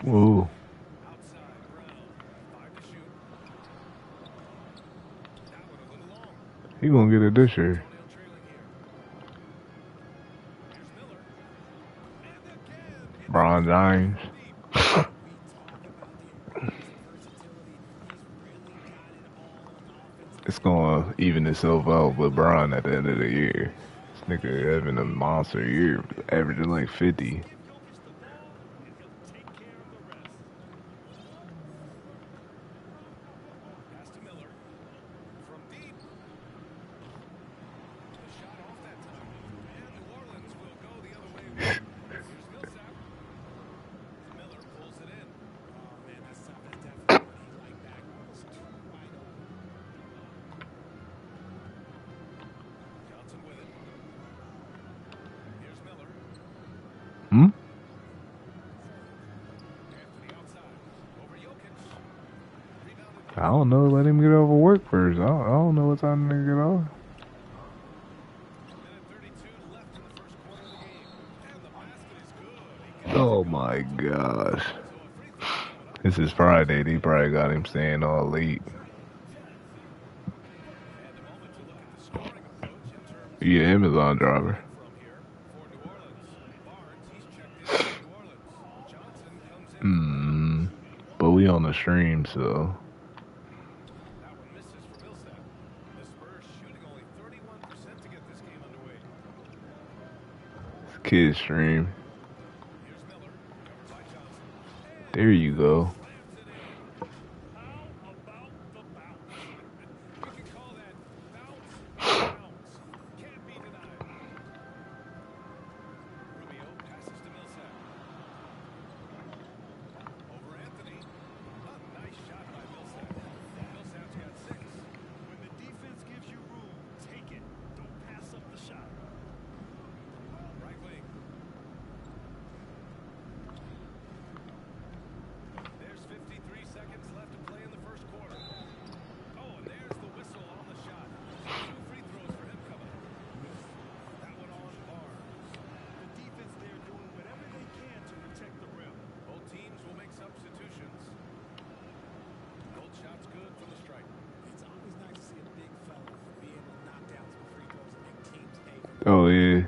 Whoa. He gonna get it this year. Bron James. It's gonna even itself out with Bron at the end of the year. This nigga having a monster year, averaging like 50. Hmm? I don't know. Let him get over work first. I don't know what time to get off. Oh my gosh. This is Friday. They probably got him staying all late. Yeah, Amazon driver. But we on the stream, so. It's kid stream. There you go. Oh, yeah.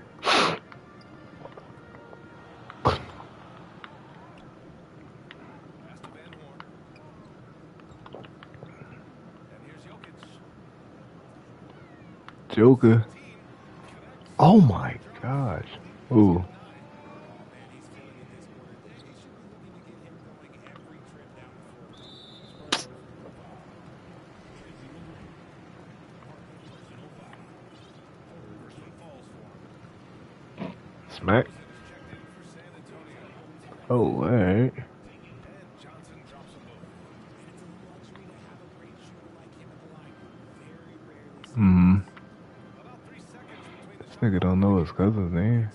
Joker. Oh, my gosh. Ooh. Smack. Oh, alright. This nigga don't know his cousin's name.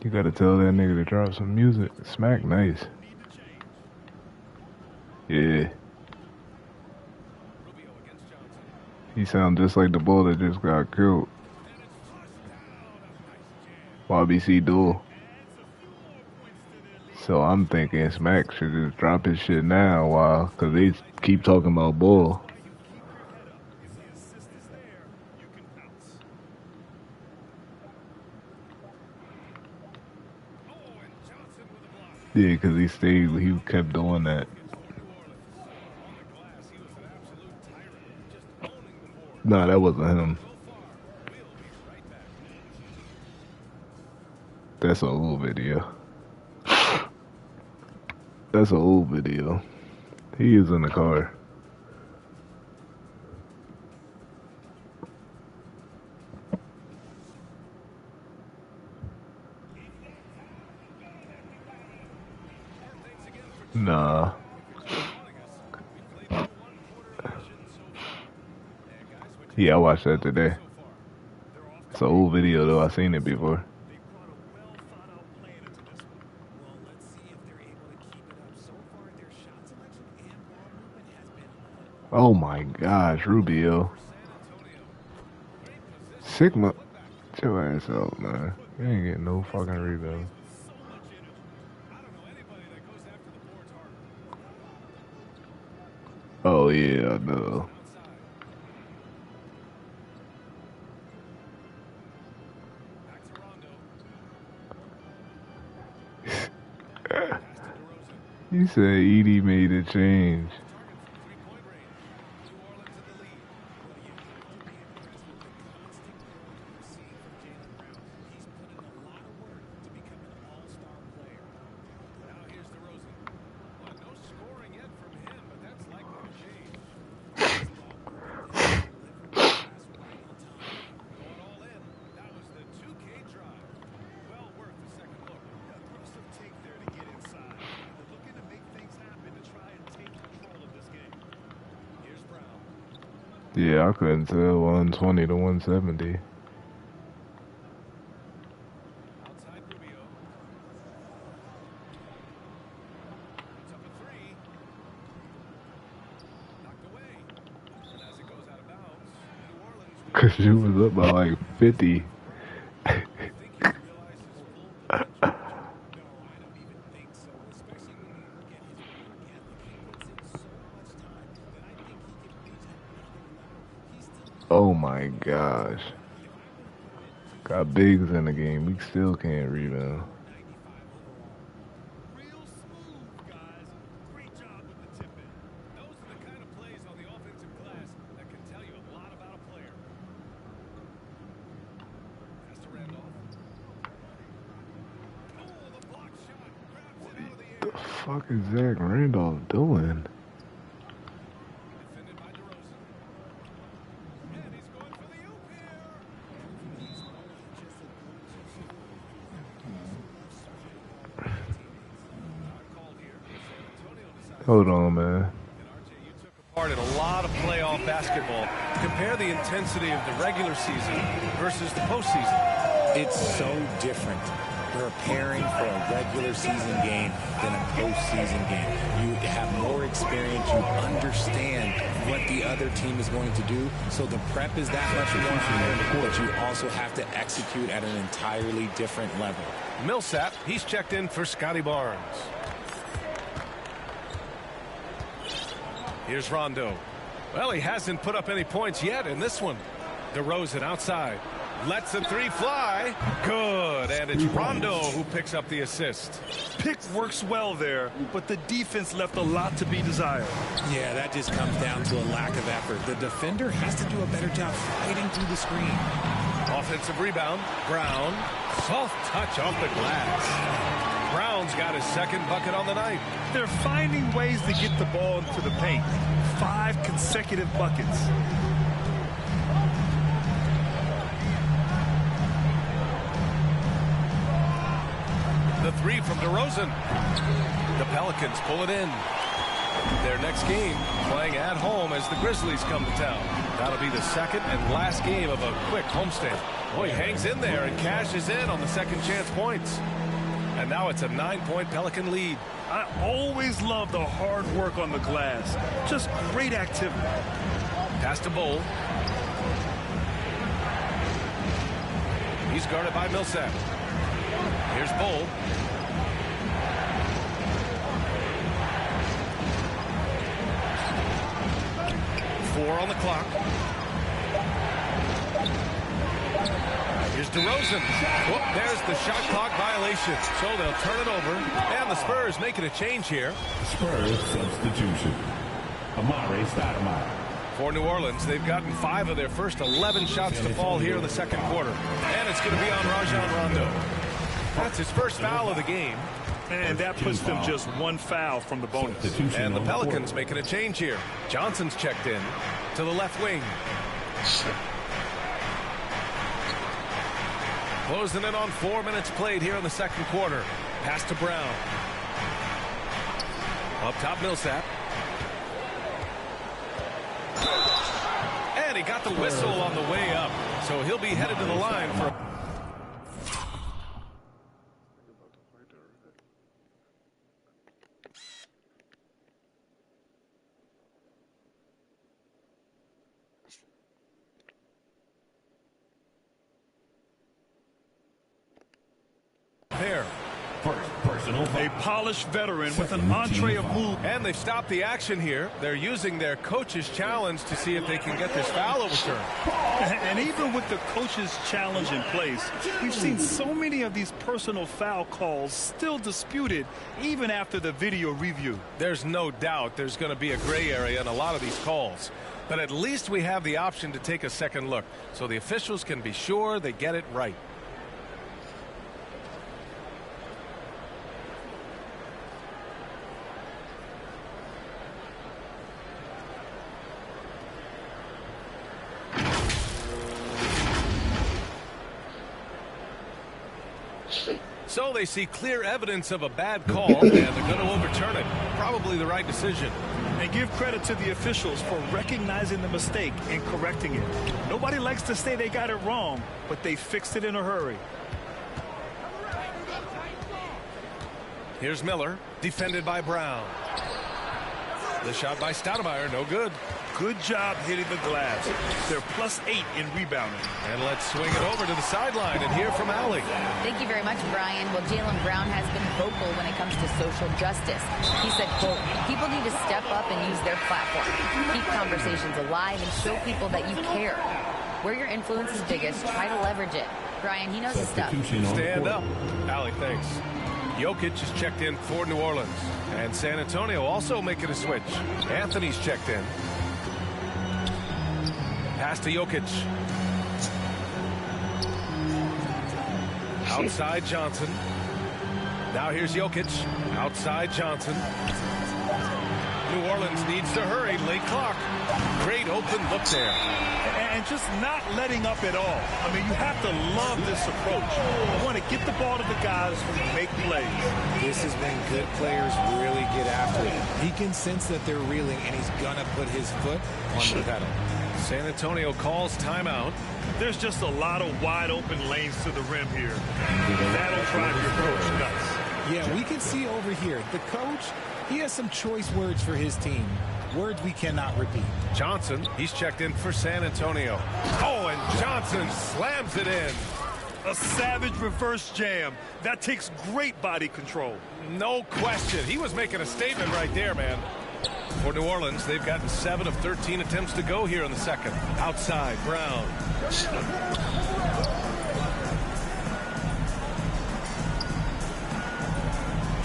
You gotta tell that nigga to drop some music. Smack nice. Yeah. He sound just like the boy that just got killed. YBC duel. So I'm thinking Smack should just drop his shit now, cause they keep talking about Bull. Yeah, cause he kept doing that. Nah, that wasn't him. That's an old video. That's an old video. He is in the car. Nah. Yeah, I watched that today. It's an old video though. I've seen it before. Oh my gosh, Rubio. Sigma. Get your ass out, man. You ain't getting no fucking rebound. Oh yeah, no. You said Edie made a change. Yeah, I couldn't tell 120 to 170. Cause you was up by like 50. Oh my gosh. Got bigs in the game. We still can't rebound. What the fuck is Zach Randolph doing? Hold on, man. Part in a lot of playoff basketball. Compare the intensity of the regular season versus the postseason. It's so different preparing for a regular season game than a postseason game. You have more experience. You understand what the other team is going to do. So the prep is that much more higher, but you also have to execute at an entirely different level. Millsap, he's checked in for Scotty Barnes. Here's Rondo. Well, he hasn't put up any points yet in this one. DeRozan outside. Lets the three fly. Good. And it's Rondo who picks up the assist. Pick works well there, but the defense left a lot to be desired. Yeah, that just comes down to a lack of effort. The defender has to do a better job fighting through the screen. Offensive rebound. Brown. Soft touch off the glass. Brown's got his second bucket on the night. They're finding ways to get the ball into the paint. 5 consecutive buckets. The three from DeRozan. The Pelicans pull it in. Their next game playing at home as the Grizzlies come to town. That'll be the second and last game of a quick homestand. Boy, he hangs in there and cashes in on the second chance points. And now it's a 9-point Pelican lead. I always love the hard work on the glass. Just great activity. Pass to Bull. He's guarded by Millsap. Here's Bull. Four on the clock. Here's DeRozan. Whoop, there's the shot clock violation. So they'll turn it over. And the Spurs making a change here. Spurs substitution. Amare Stoudemire. For New Orleans, they've gotten 5 of their first 11 shots to fall here in the second quarter. And it's going to be on Rajon Rondo. That's his first foul of the game. And that puts them just 1 foul from the bonus. And the Pelicans making a change here. Johnson's checked in to the left wing. Closing in on 4 minutes played here in the second quarter. Pass to Brown. Up top, Millsap. And he got the whistle on the way up, so he'll be headed to the line for pair. A polished veteran with an entree of move. And they've stopped the action here. They're using their coach's challenge to see if they can get this foul overturned. And even with the coach's challenge in place, we've seen so many of these personal foul calls still disputed even after the video review. There's no doubt there's going to be a gray area in a lot of these calls. But at least we have the option to take a second look so the officials can be sure they get it right. So they see clear evidence of a bad call, and they're going to overturn it. Probably the right decision. And give credit to the officials for recognizing the mistake and correcting it. Nobody likes to say they got it wrong, but they fixed it in a hurry. Here's Miller, defended by Brown. The shot by Stoudemire, no good. Good job hitting the glass. They're +8 in rebounding. And let's swing it over to the sideline and hear from Allie. Thank you very much, Brian. Well, Jaylen Brown has been vocal when it comes to social justice. He said, quote, people need to step up and use their platform. Keep conversations alive and show people that you care. Where your influence is biggest, try to leverage it. Brian, he knows his stuff. Stand up. Allie, thanks. Jokic is checked in for New Orleans. And San Antonio also making a switch. Anthony's checked in. Pass to Jokic. Outside Johnson. Now here's Jokic. Outside Johnson. New Orleans needs to hurry. Late clock. Great open look there. And just not letting up at all. I mean, you have to love this approach. You want to get the ball to the guys who make plays. This is when good players really get after it. He can sense that they're reeling, and he's going to put his foot on the pedal. San Antonio calls timeout. There's just a lot of wide open lanes to the rim here. That'll drive your coach nuts. Yeah, we can see over here. The coach, he has some choice words for his team. Words we cannot repeat. Johnson, he's checked in for San Antonio. Oh, and Johnson slams it in. A savage reverse jam. That takes great body control. No question. He was making a statement right there, man. For New Orleans, they've gotten 7 of 13 attempts to go here in the second. Outside, Brown.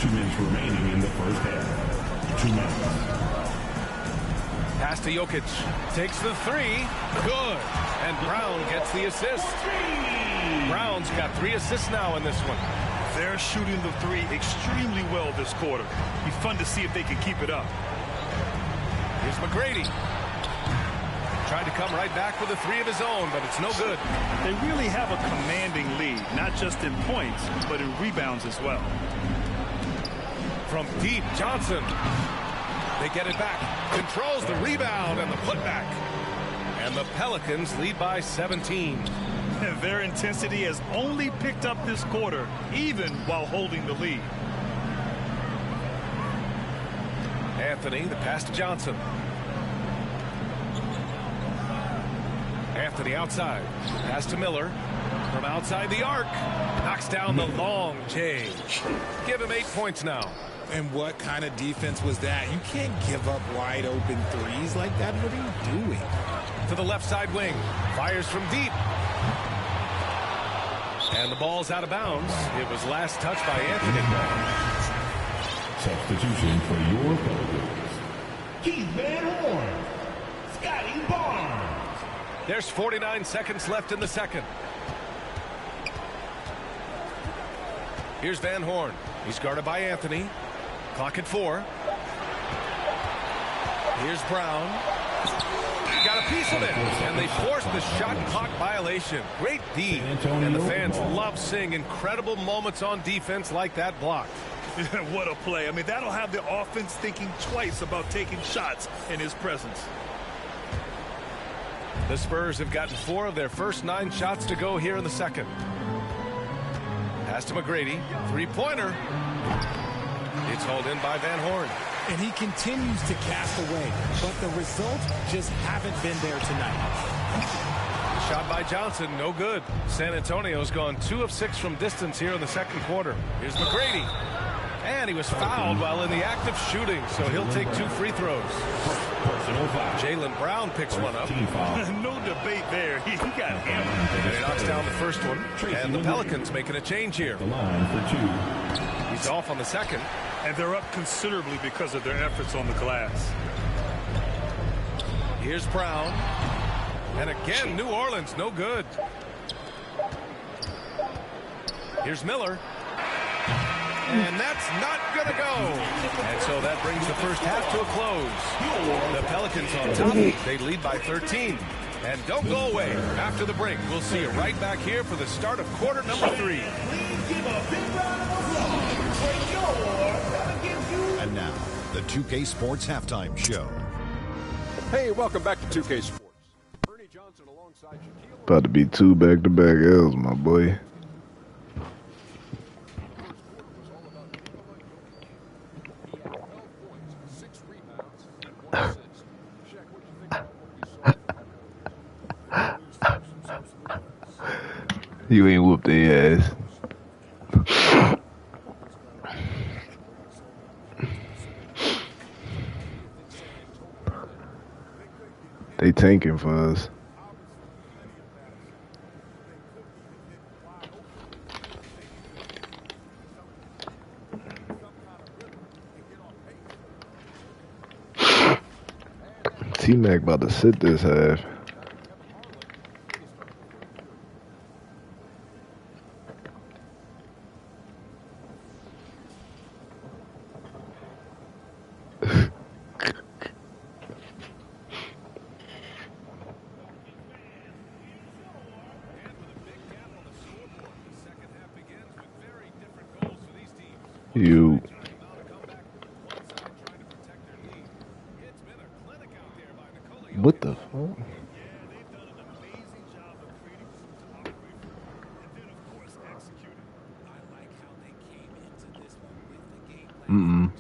2 minutes remaining in the first half. 2 minutes. Pass to Jokic. Takes the three. Good. And Brown gets the assist. Brown's got 3 assists now in this one. They're shooting the three extremely well this quarter. Be fun to see if they can keep it up. Here's McGrady. Tried to come right back with a 3 of his own, but it's no good. They really have a commanding lead, not just in points, but in rebounds as well. From deep, Johnson. They get it back. Controls the rebound and the putback. And the Pelicans lead by 17. And their intensity has only picked up this quarter, even while holding the lead. Anthony, the pass to Johnson. Anthony outside. Pass to Miller. From outside the arc. Knocks down the long J. Give him 8 points now. And what kind of defense was that? You can't give up wide open threes like that. What are you doing? To the left side wing. Fires from deep. And the ball's out of bounds. It was last touched by Anthony. Substitution for your Pelicans. Keith Van Horn. Scotty Barnes. There's 49 seconds left in the second. Here's Van Horn. He's guarded by Anthony. Clock at 4. Here's Brown. Got a piece of it, and they forced the shot clock violation. Great D, and the fans love seeing incredible moments on defense like that block. What a play. I mean, that'll have the offense thinking twice about taking shots in his presence. The Spurs have gotten 4 of their first 9 shots to go here in the second. Pass to McGrady. Three-pointer. It's hauled in by Van Horn. And he continues to cast away, but the results just haven't been there tonight. Shot by Johnson, no good. San Antonio's gone 2 of 6 from distance here in the second quarter. Here's McGrady. And he was fouled while in the act of shooting, so he'll take 2 free throws. Jaylen Brown picks one up. No debate there. He got hammered. And he knocks down the first one. And the Pelicans making a change here. He's off on the second. And they're up considerably because of their efforts on the glass. Here's Brown. And again, New Orleans, no good. Here's Miller. And that's not going to go. And so that brings the first half to a close. The Pelicans on top. They lead by 13. And don't go away. After the break, we'll see you right back here for the start of quarter number 3. And now, the 2K Sports Halftime Show. Hey, welcome back to 2K Sports. Ernie Johnson alongside Shaquille. About to be 2 back-to-back L's, my boy. You ain't whooped their ass. They tanking for us. T-Mac about to sit this half. You. What the fuck? Mm-mm.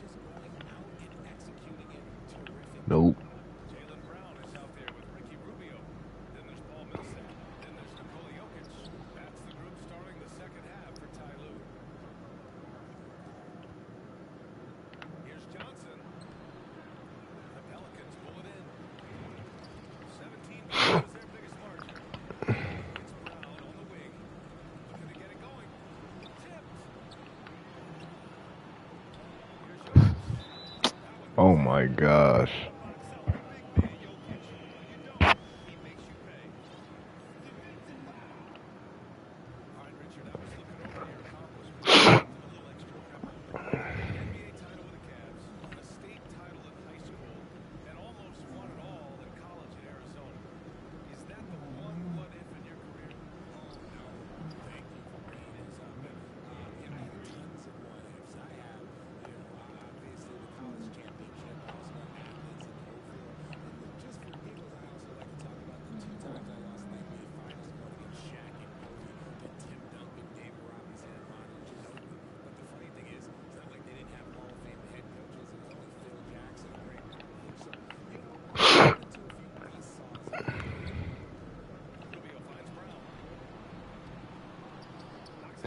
Nope. Oh my gosh.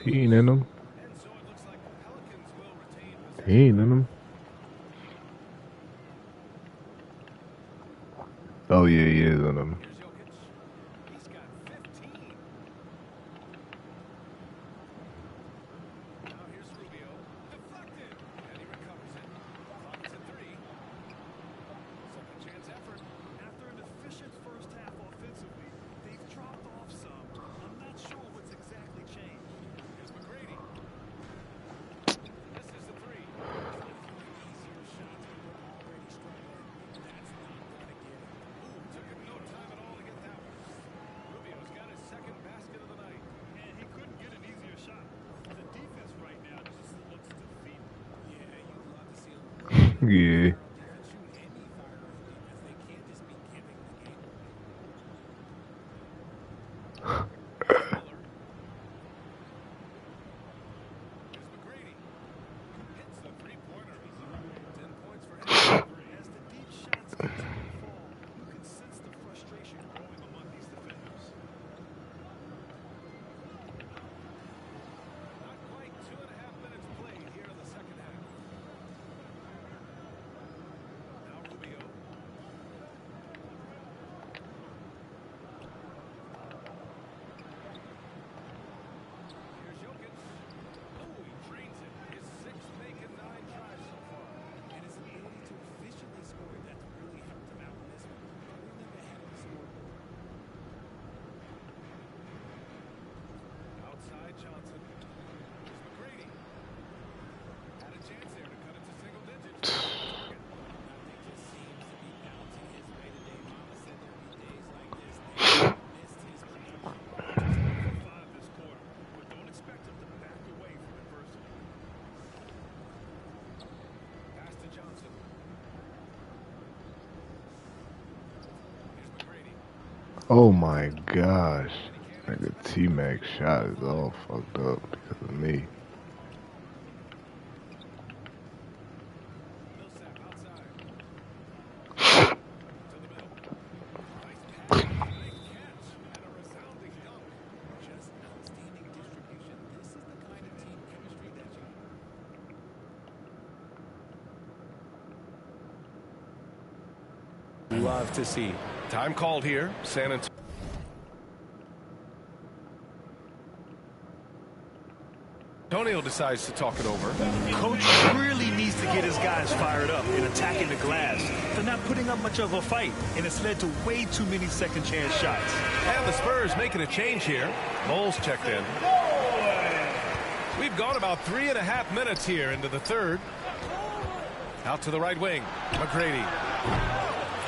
He ain't in them. He ain't in them. Oh yeah, he is in them. Yeah. Oh my gosh. Nigga, tmac shot is all fucked up because of me. Love to see. Time called here. San Antonio decides to talk it over. Coach really needs to get his guys fired up and attacking the glass. They're not putting up much of a fight, and it's led to way too many second chance shots. And the Spurs making a change here. Moles checked in. We've gone about 3.5 minutes here into the third. Out to the right wing. McGrady.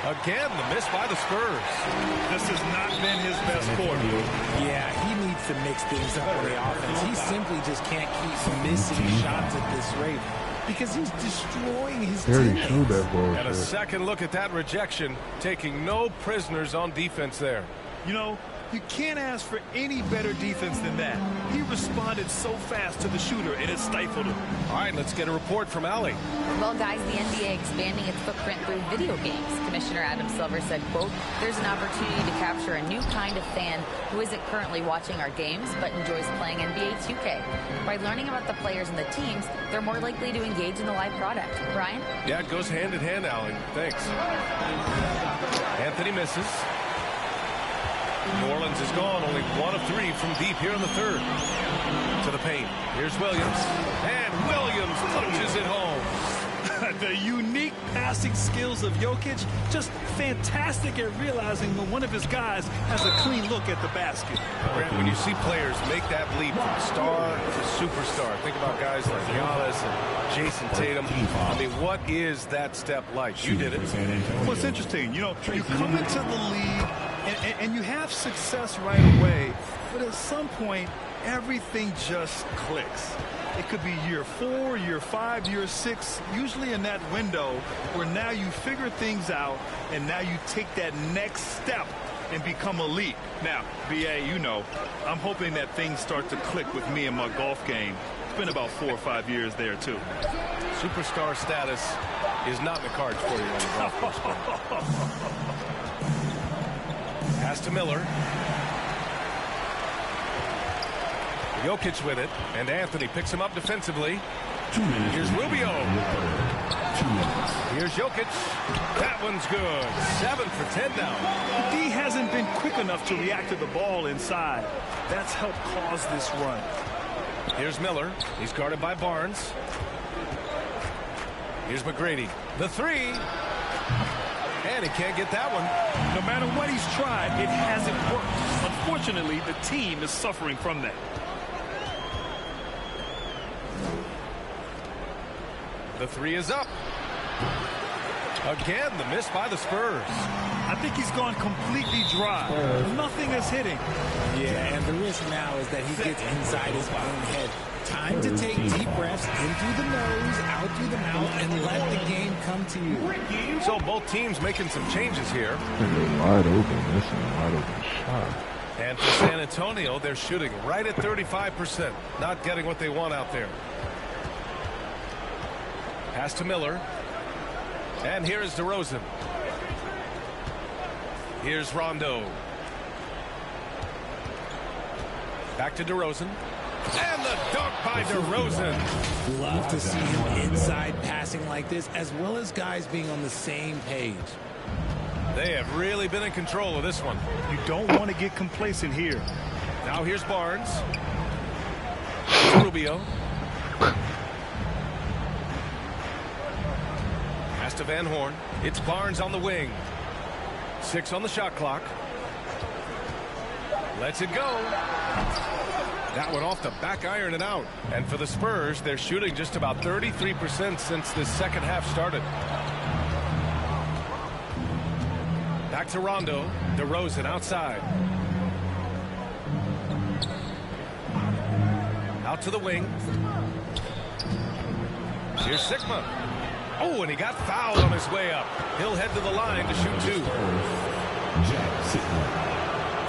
Again, the miss by the Spurs. This has not been his best quarter. Yeah, he needs to mix things up on the offense. He simply just can't keep missing shots at this rate because he's destroying his team. And a second look at that rejection, taking no prisoners on defense there. You know, you can't ask for any better defense than that. He responded so fast to the shooter, and it stifled him. All right, let's get a report from Allie. Well, guys, the NBA expanding its footprint through video games. Commissioner Adam Silver said, quote, there's an opportunity to capture a new kind of fan who isn't currently watching our games but enjoys playing NBA 2K. By learning about the players and the teams, they're more likely to engage in the live product. Brian? Yeah, it goes hand in hand, Allie. Thanks. Anthony misses. New Orleans is gone, only 1 of 3 from deep here in the third. To the paint. Here's Williams. And Williams punches it home. The unique passing skills of Jokic, just fantastic at realizing when one of his guys has a clean look at the basket. When you see players make that leap from star to superstar, think about guys like Giannis and Jason Tatum. I mean, what is that step like? You did it. What's interesting, you know, you come into the league and you have success right away, but at some point, everything just clicks. It could be year 4, year 5, year 6, usually in that window where now you figure things out and now you take that next step and become elite. Now, BA, you know, I'm hoping that things start to click with me and my golf game. It's been about 4 or 5 years there, too. Superstar status is not in the cards for you on the golf course. Pass to Miller. Jokic with it, and Anthony picks him up defensively. 2 minutes. Here's Rubio. 2 minutes. Here's Jokic. That one's good. 7 for 10 now. D hasn't been quick enough to react to the ball inside. That's helped cause this run. Here's Miller. He's guarded by Barnes. Here's McGrady. The 3. And he can't get that one. No matter what he's tried, it hasn't worked. Unfortunately, the team is suffering from that. The 3 is up. Again, the miss by the Spurs. I think he's gone completely dry. Nothing is hitting. Yeah, and the risk now is that he gets inside his own head. Time to take deep breaths in through the nose, out through the mouth, and let the game come to you. So both teams making some changes here. Wide open. This is a wide open shot. And for San Antonio, they're shooting right at 35%. Not getting what they want out there. Pass to Miller. And here is DeRozan. Here's Rondo. Back to DeRozan. And the dunk by DeRozan. Love to see him inside passing like this, as well as guys being on the same page. They have really been in control of this one. You don't want to get complacent here. Now here's Barnes. To Rubio. Pass to Van Horn. It's Barnes on the wing. 6 on the shot clock. Lets it go. That one off the back iron and out. And for the Spurs, they're shooting just about 33% since this second half started. Back to Rondo. DeRozan outside. Out to the wing. Here's Sigma. Oh, and he got fouled on his way up. He'll head to the line to shoot 2.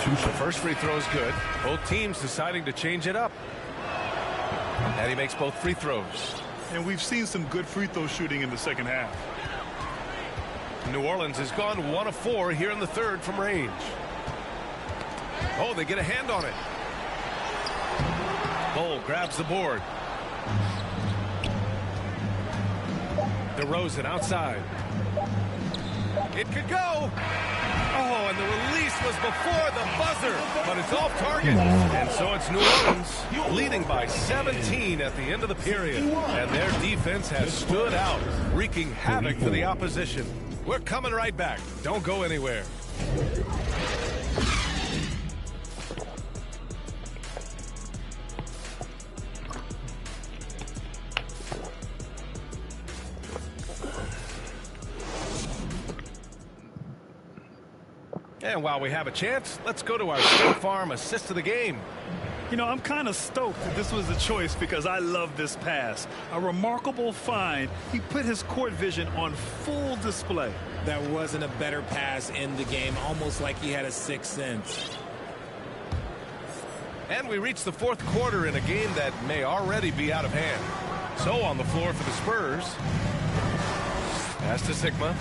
The first free throw is good. Both teams deciding to change it up. And he makes both free throws. And we've seen some good free throw shooting in the second half. New Orleans has gone 1 of 4 here in the third from range. Oh, they get a hand on it. Bol grabs the board. DeRozan outside. It could go. Oh, and the release was before the buzzer, but it's off target. And so it's New Orleans leading by 17 at the end of the period. And their defense has stood out, wreaking havoc for the opposition. We're coming right back. Don't go anywhere. And while we have a chance, let's go to our State Farm assist of the game. You know, I'm kind of stoked that this was a choice because I love this pass. A remarkable find. He put his court vision on full display. That wasn't a better pass in the game, almost like he had a sixth sense. And we reach the fourth quarter in a game that may already be out of hand. So on the floor for the Spurs. Pass to Sigma.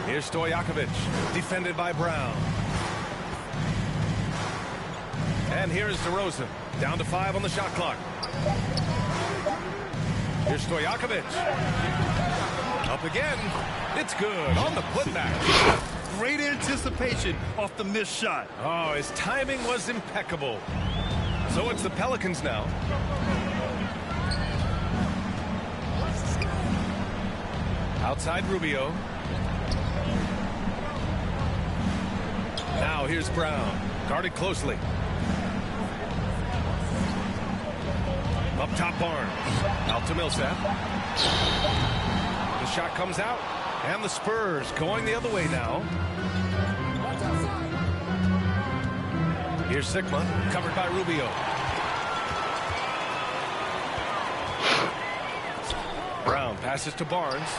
Here's Stojakovic, defended by Brown. And here's DeRozan, down to 5 on the shot clock. Here's Stojakovic. Up again. It's good on the putback. Great anticipation off the missed shot. Oh, his timing was impeccable. So it's the Pelicans now. Outside Rubio. Now here's Brown, guarded closely. Up top Barnes, out to Millsap. The shot comes out, and the Spurs going the other way now. Here's Sigma, covered by Rubio. Brown passes to Barnes.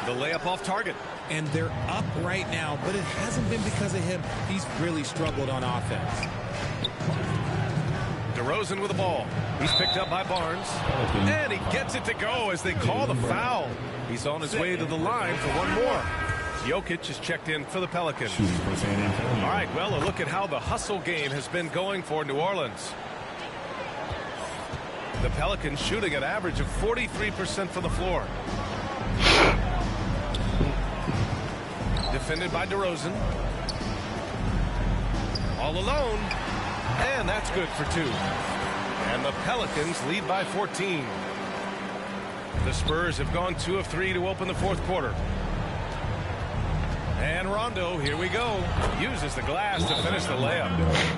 The layup off target. And they're up right now, but it hasn't been because of him. He's really struggled on offense. DeRozan with the ball. He's picked up by Barnes. And he gets it to go as they call the foul. He's on his way to the line for one more. Jokic is checked in for the Pelicans. All right, well, a look at how the hustle game has been going for New Orleans. The Pelicans shooting an average of 43% from the floor. Defended by DeRozan. All alone. And that's good for 2. And the Pelicans lead by 14. The Spurs have gone 2 of 3 to open the fourth quarter. And Rondo, here we go, uses the glass to finish the layup.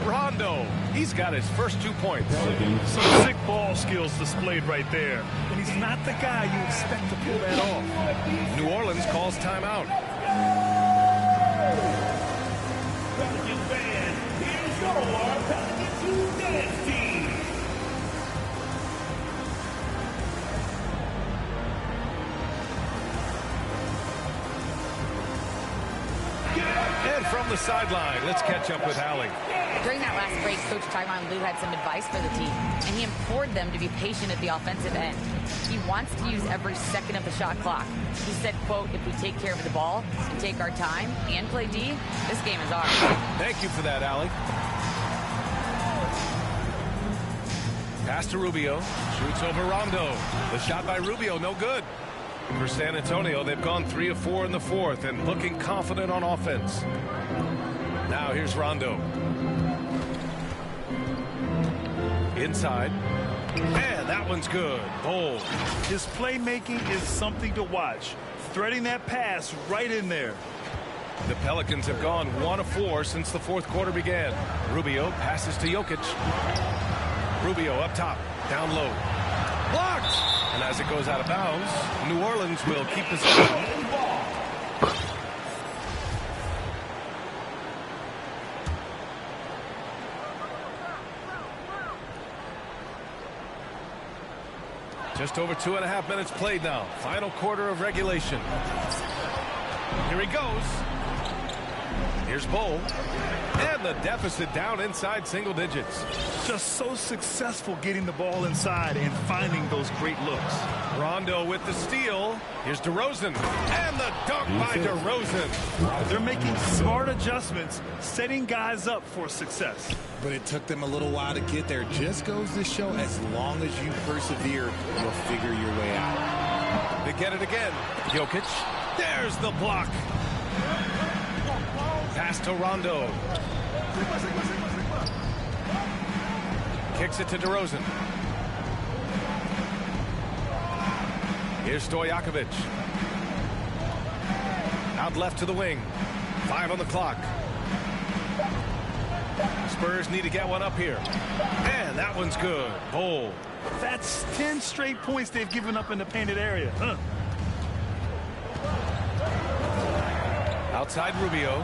Rondo, he's got his first 2 points. Some sick ball skills displayed right there. And he's not the guy you expect to pull that off. New Orleans calls timeout. Pelicans fans, here's your Pelicans dance team. And from the sideline, let's catch up with Allie. During that last break, Coach Tyronn Lue had some advice for the team, and he implored them to be patient at the offensive end. He wants to use every second of the shot clock. He said, quote, if we take care of the ball and take our time and play D, this game is ours. Thank you for that, Allie. Pass to Rubio. Shoots over Rondo. The shot by Rubio, no good. For San Antonio, they've gone 3 of 4 in the fourth and looking confident on offense. Now here's Rondo. Inside. And that one's good. Bol. His playmaking is something to watch. Threading that pass right in there. The Pelicans have gone 1 of 4 since the fourth quarter began. Rubio passes to Jokic. Rubio up top. Down low. Blocked! And as it goes out of bounds, New Orleans will keep this going. Just over 2.5 minutes played now. Final quarter of regulation. Here he goes. Here's Bull. And the deficit down inside single digits. Just so successful getting the ball inside and finding those great looks. Rondo with the steal. Here's DeRozan. And the dunk by DeRozan. They're making smart adjustments, setting guys up for success. But it took them a little while to get there. Just goes to show, as long as you persevere, you'll figure your way out. They get it again. Jokic. There's the block. Pass to Rondo. Kicks it to DeRozan. Here's Stojakovic. Out left to the wing. 5 on the clock. Spurs need to get one up here. And that one's good. Bull. That's 10 straight points they've given up in the painted area. Outside Rubio.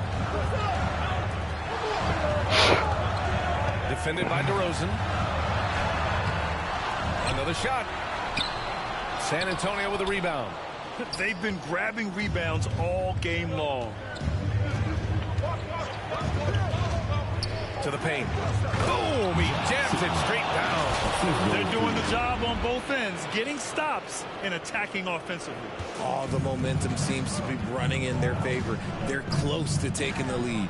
Defended by DeRozan. Another shot. San Antonio with a rebound. They've been grabbing rebounds all game long. To the paint. Boom! He jams it straight down. They're doing the job on both ends, getting stops and attacking offensively. All the momentum seems to be running in their favor. They're close to taking the lead.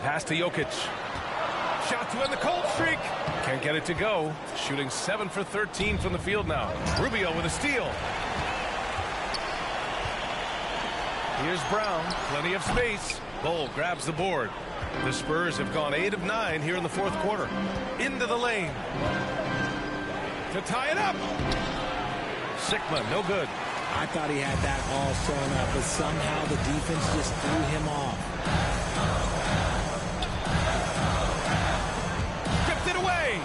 Pass to Jokic. Shot to end the cold streak. Can't get it to go. Shooting 7 for 13 from the field now. Rubio with a steal. Here's Brown. Plenty of space. Bull grabs the board. The Spurs have gone 8 of 9 here in the fourth quarter. Into the lane. To tie it up. Sigma, no good. I thought he had that all sewn up, but somehow the defense just threw him off. It away.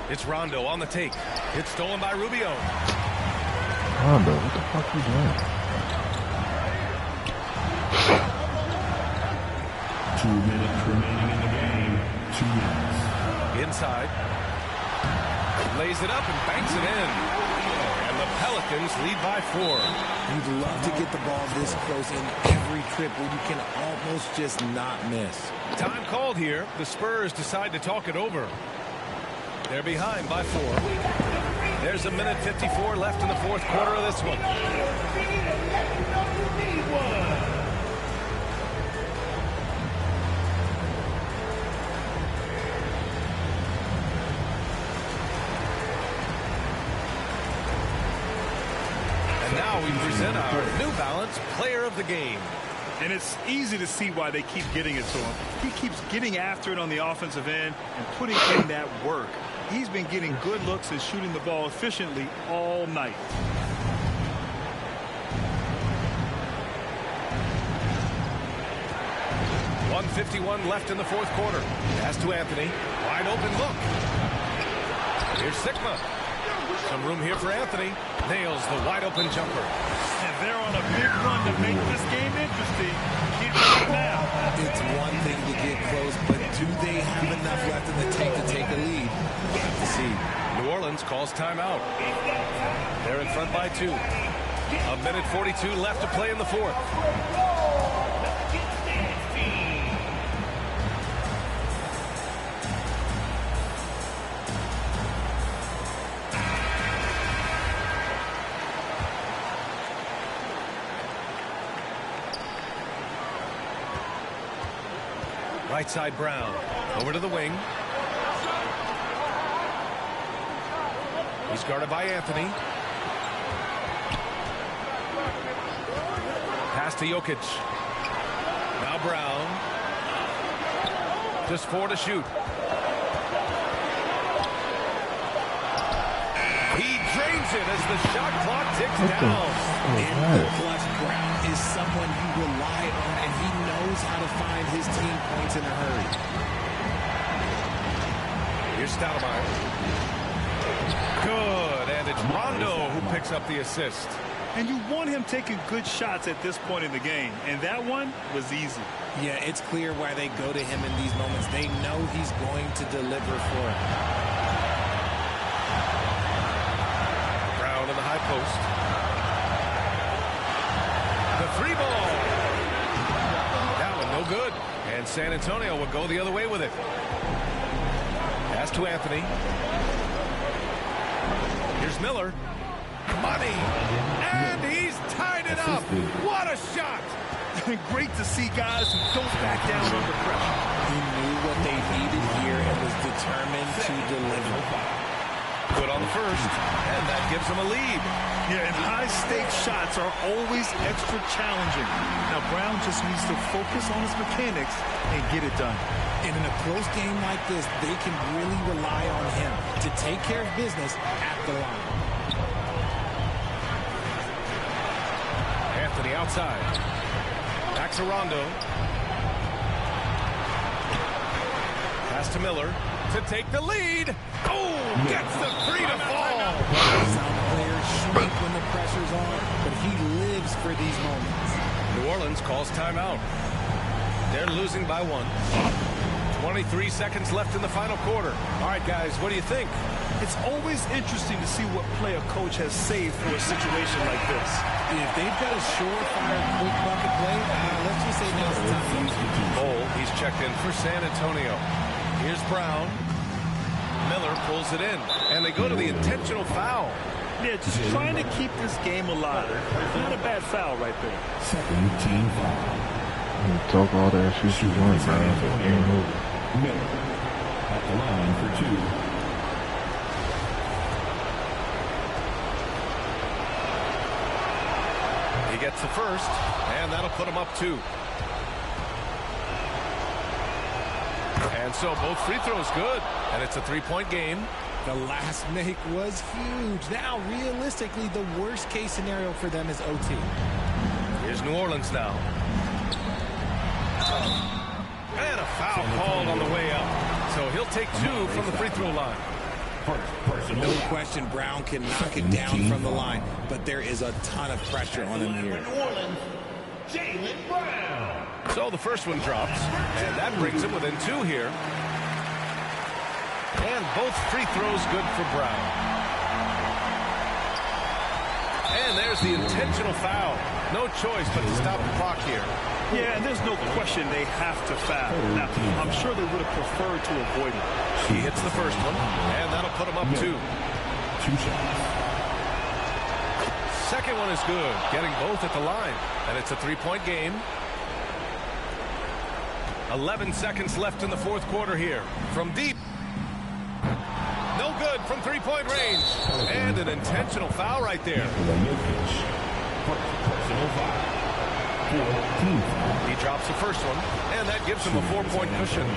It's Rondo on the take. It's stolen by Rubio. Rondo, what the fuck you doing? 2 minutes remaining in the game. 2 minutes. Inside. Lays it up and banks it in. And the Pelicans lead by 4. You'd love to get the ball this close in every trip where you can almost just not miss. Time called here. The Spurs decide to talk it over. They're behind by 4. There's a minute 54 left in the fourth quarter of this one. And now we present our New Balance Player of the Game. And it's easy to see why they keep getting it to him. He keeps getting after it on the offensive end and putting in that work. He's been getting good looks and shooting the ball efficiently all night. .151 left in the fourth quarter. Pass to Anthony. Wide open look. Here's Sigma. Some room here for Anthony. Nails the wide open jumper. And they're on a big run to make this game interesting. Can't do it now. It's one thing to get close, but do they have enough left in the tank to take a lead? We'll have to see. New Orleans calls timeout. They're in front by 2. A minute 42 left to play in the fourth. Right side Brown. Over to the wing. He's guarded by Anthony. Pass to Jokic. Now Brown. Just 4 to shoot. He drains it as the shot clock ticks down. In the clutch, Brown is someone you rely on, and he knows how to find his team points in a hurry. Here's Stoudemire. Good, and it's Rondo who picks up the assist. And you want him taking good shots at this point in the game. And that one was easy. Yeah, it's clear why they go to him in these moments. They know he's going to deliver for him. Brown in the high post. The three ball. That one no good. And San Antonio will go the other way with it. Pass to Anthony. Here's Miller. Money. And he's tied it up. What a shot. Great to see guys who don't back down under pressure. He knew what they needed here and was determined to deliver. Good on the first, and that gives them a lead. Yeah, and high-stakes shots are always extra challenging. Now, Brown just needs to focus on his mechanics and get it done. And in a close game like this, they can really rely on him to take care of business at the line. Anthony outside. Back to Rondo. Pass to Miller to take the lead. Oh, gets the three to fall. Some players shrink when the pressure's on, but he lives for these moments. New Orleans calls timeout. They're losing by 1. 23 seconds left in the final quarter. All right, guys, what do you think? It's always interesting to see what play a coach has saved for a situation like this. If they've got a surefire quick bucket play, let's just say now's the time to use it. Cole, he's checked in for San Antonio. Here's Brown. Miller pulls it in, and they go to the intentional foul. Yeah, just trying to keep this game alive. Not a bad foul right there. Second team foul. You talk all that shit you want, man. Game over. Miller at the line for 2. He gets the first, and that'll put him up 2. And so both free throws good, and it's a 3-point game. The last make was huge. Now, realistically, the worst-case scenario for them is OT. Here's New Orleans now. And a foul called on the way up. So he'll take 2 from the free throw line. No question Brown can knock it down from the line, but there is a ton of pressure on him here. So the first one drops, and that brings him within 2 here. And both free throws good for Brown. And there's the intentional foul. No choice but to stop the clock here. Yeah, and there's no question they have to foul. Now, I'm sure they would have preferred to avoid it. He hits the first one, and that'll put him up 2. 2 shots. Second one is good, getting both at the line. And it's a 3-point game. 11 seconds left in the fourth quarter here. From deep. No good from 3-point range. And an intentional foul right there. He drops the first one, and that gives him a 4-point cushion.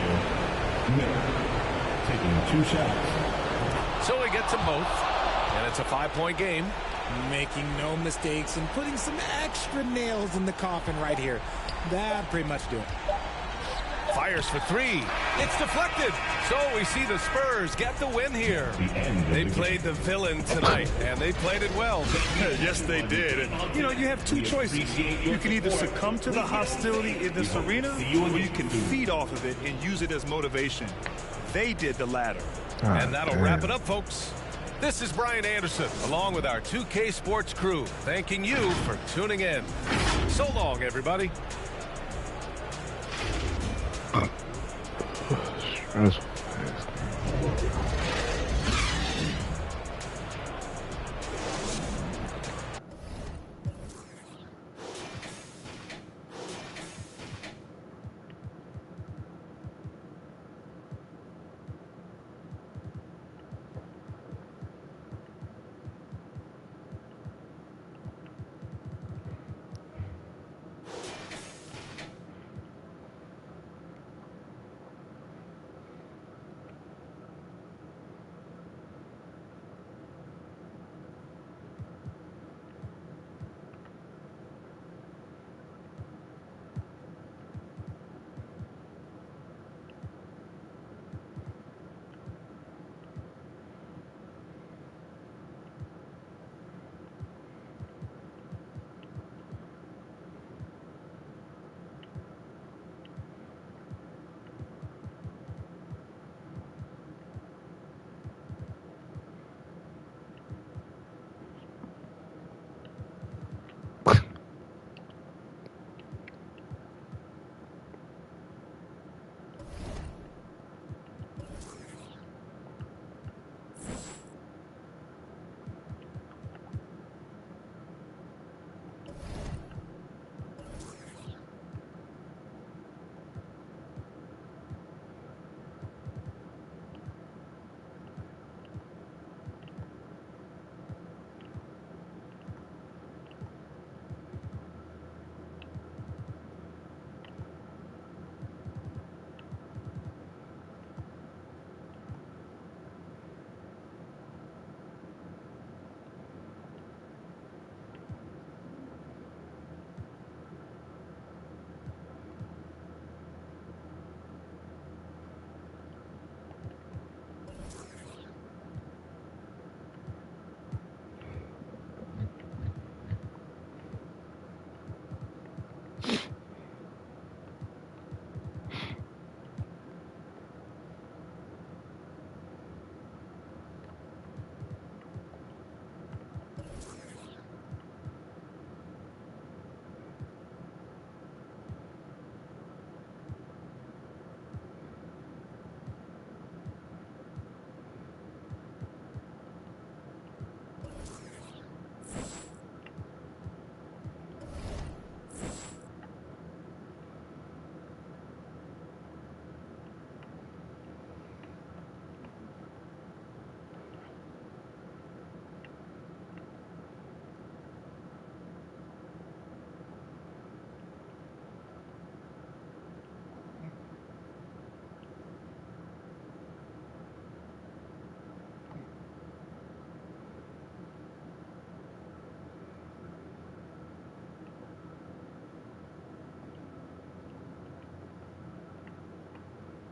Miller taking 2 shots. So he gets them both, and it's a 5-point game. Making no mistakes and putting some extra nails in the coffin right here. That pretty much do it. Fires for 3. It's deflected. So we see the Spurs get the win here. They played the villain tonight, and they played it well. Yes, they did. And, you have 2 choices. You can either succumb to the hostility in this arena, or you can feed off of it and use it as motivation. They did the latter. And that'll wrap it up, folks. This is Brian Anderson, along with our 2K Sports crew, thanking you for tuning in. So long, everybody. Stressful.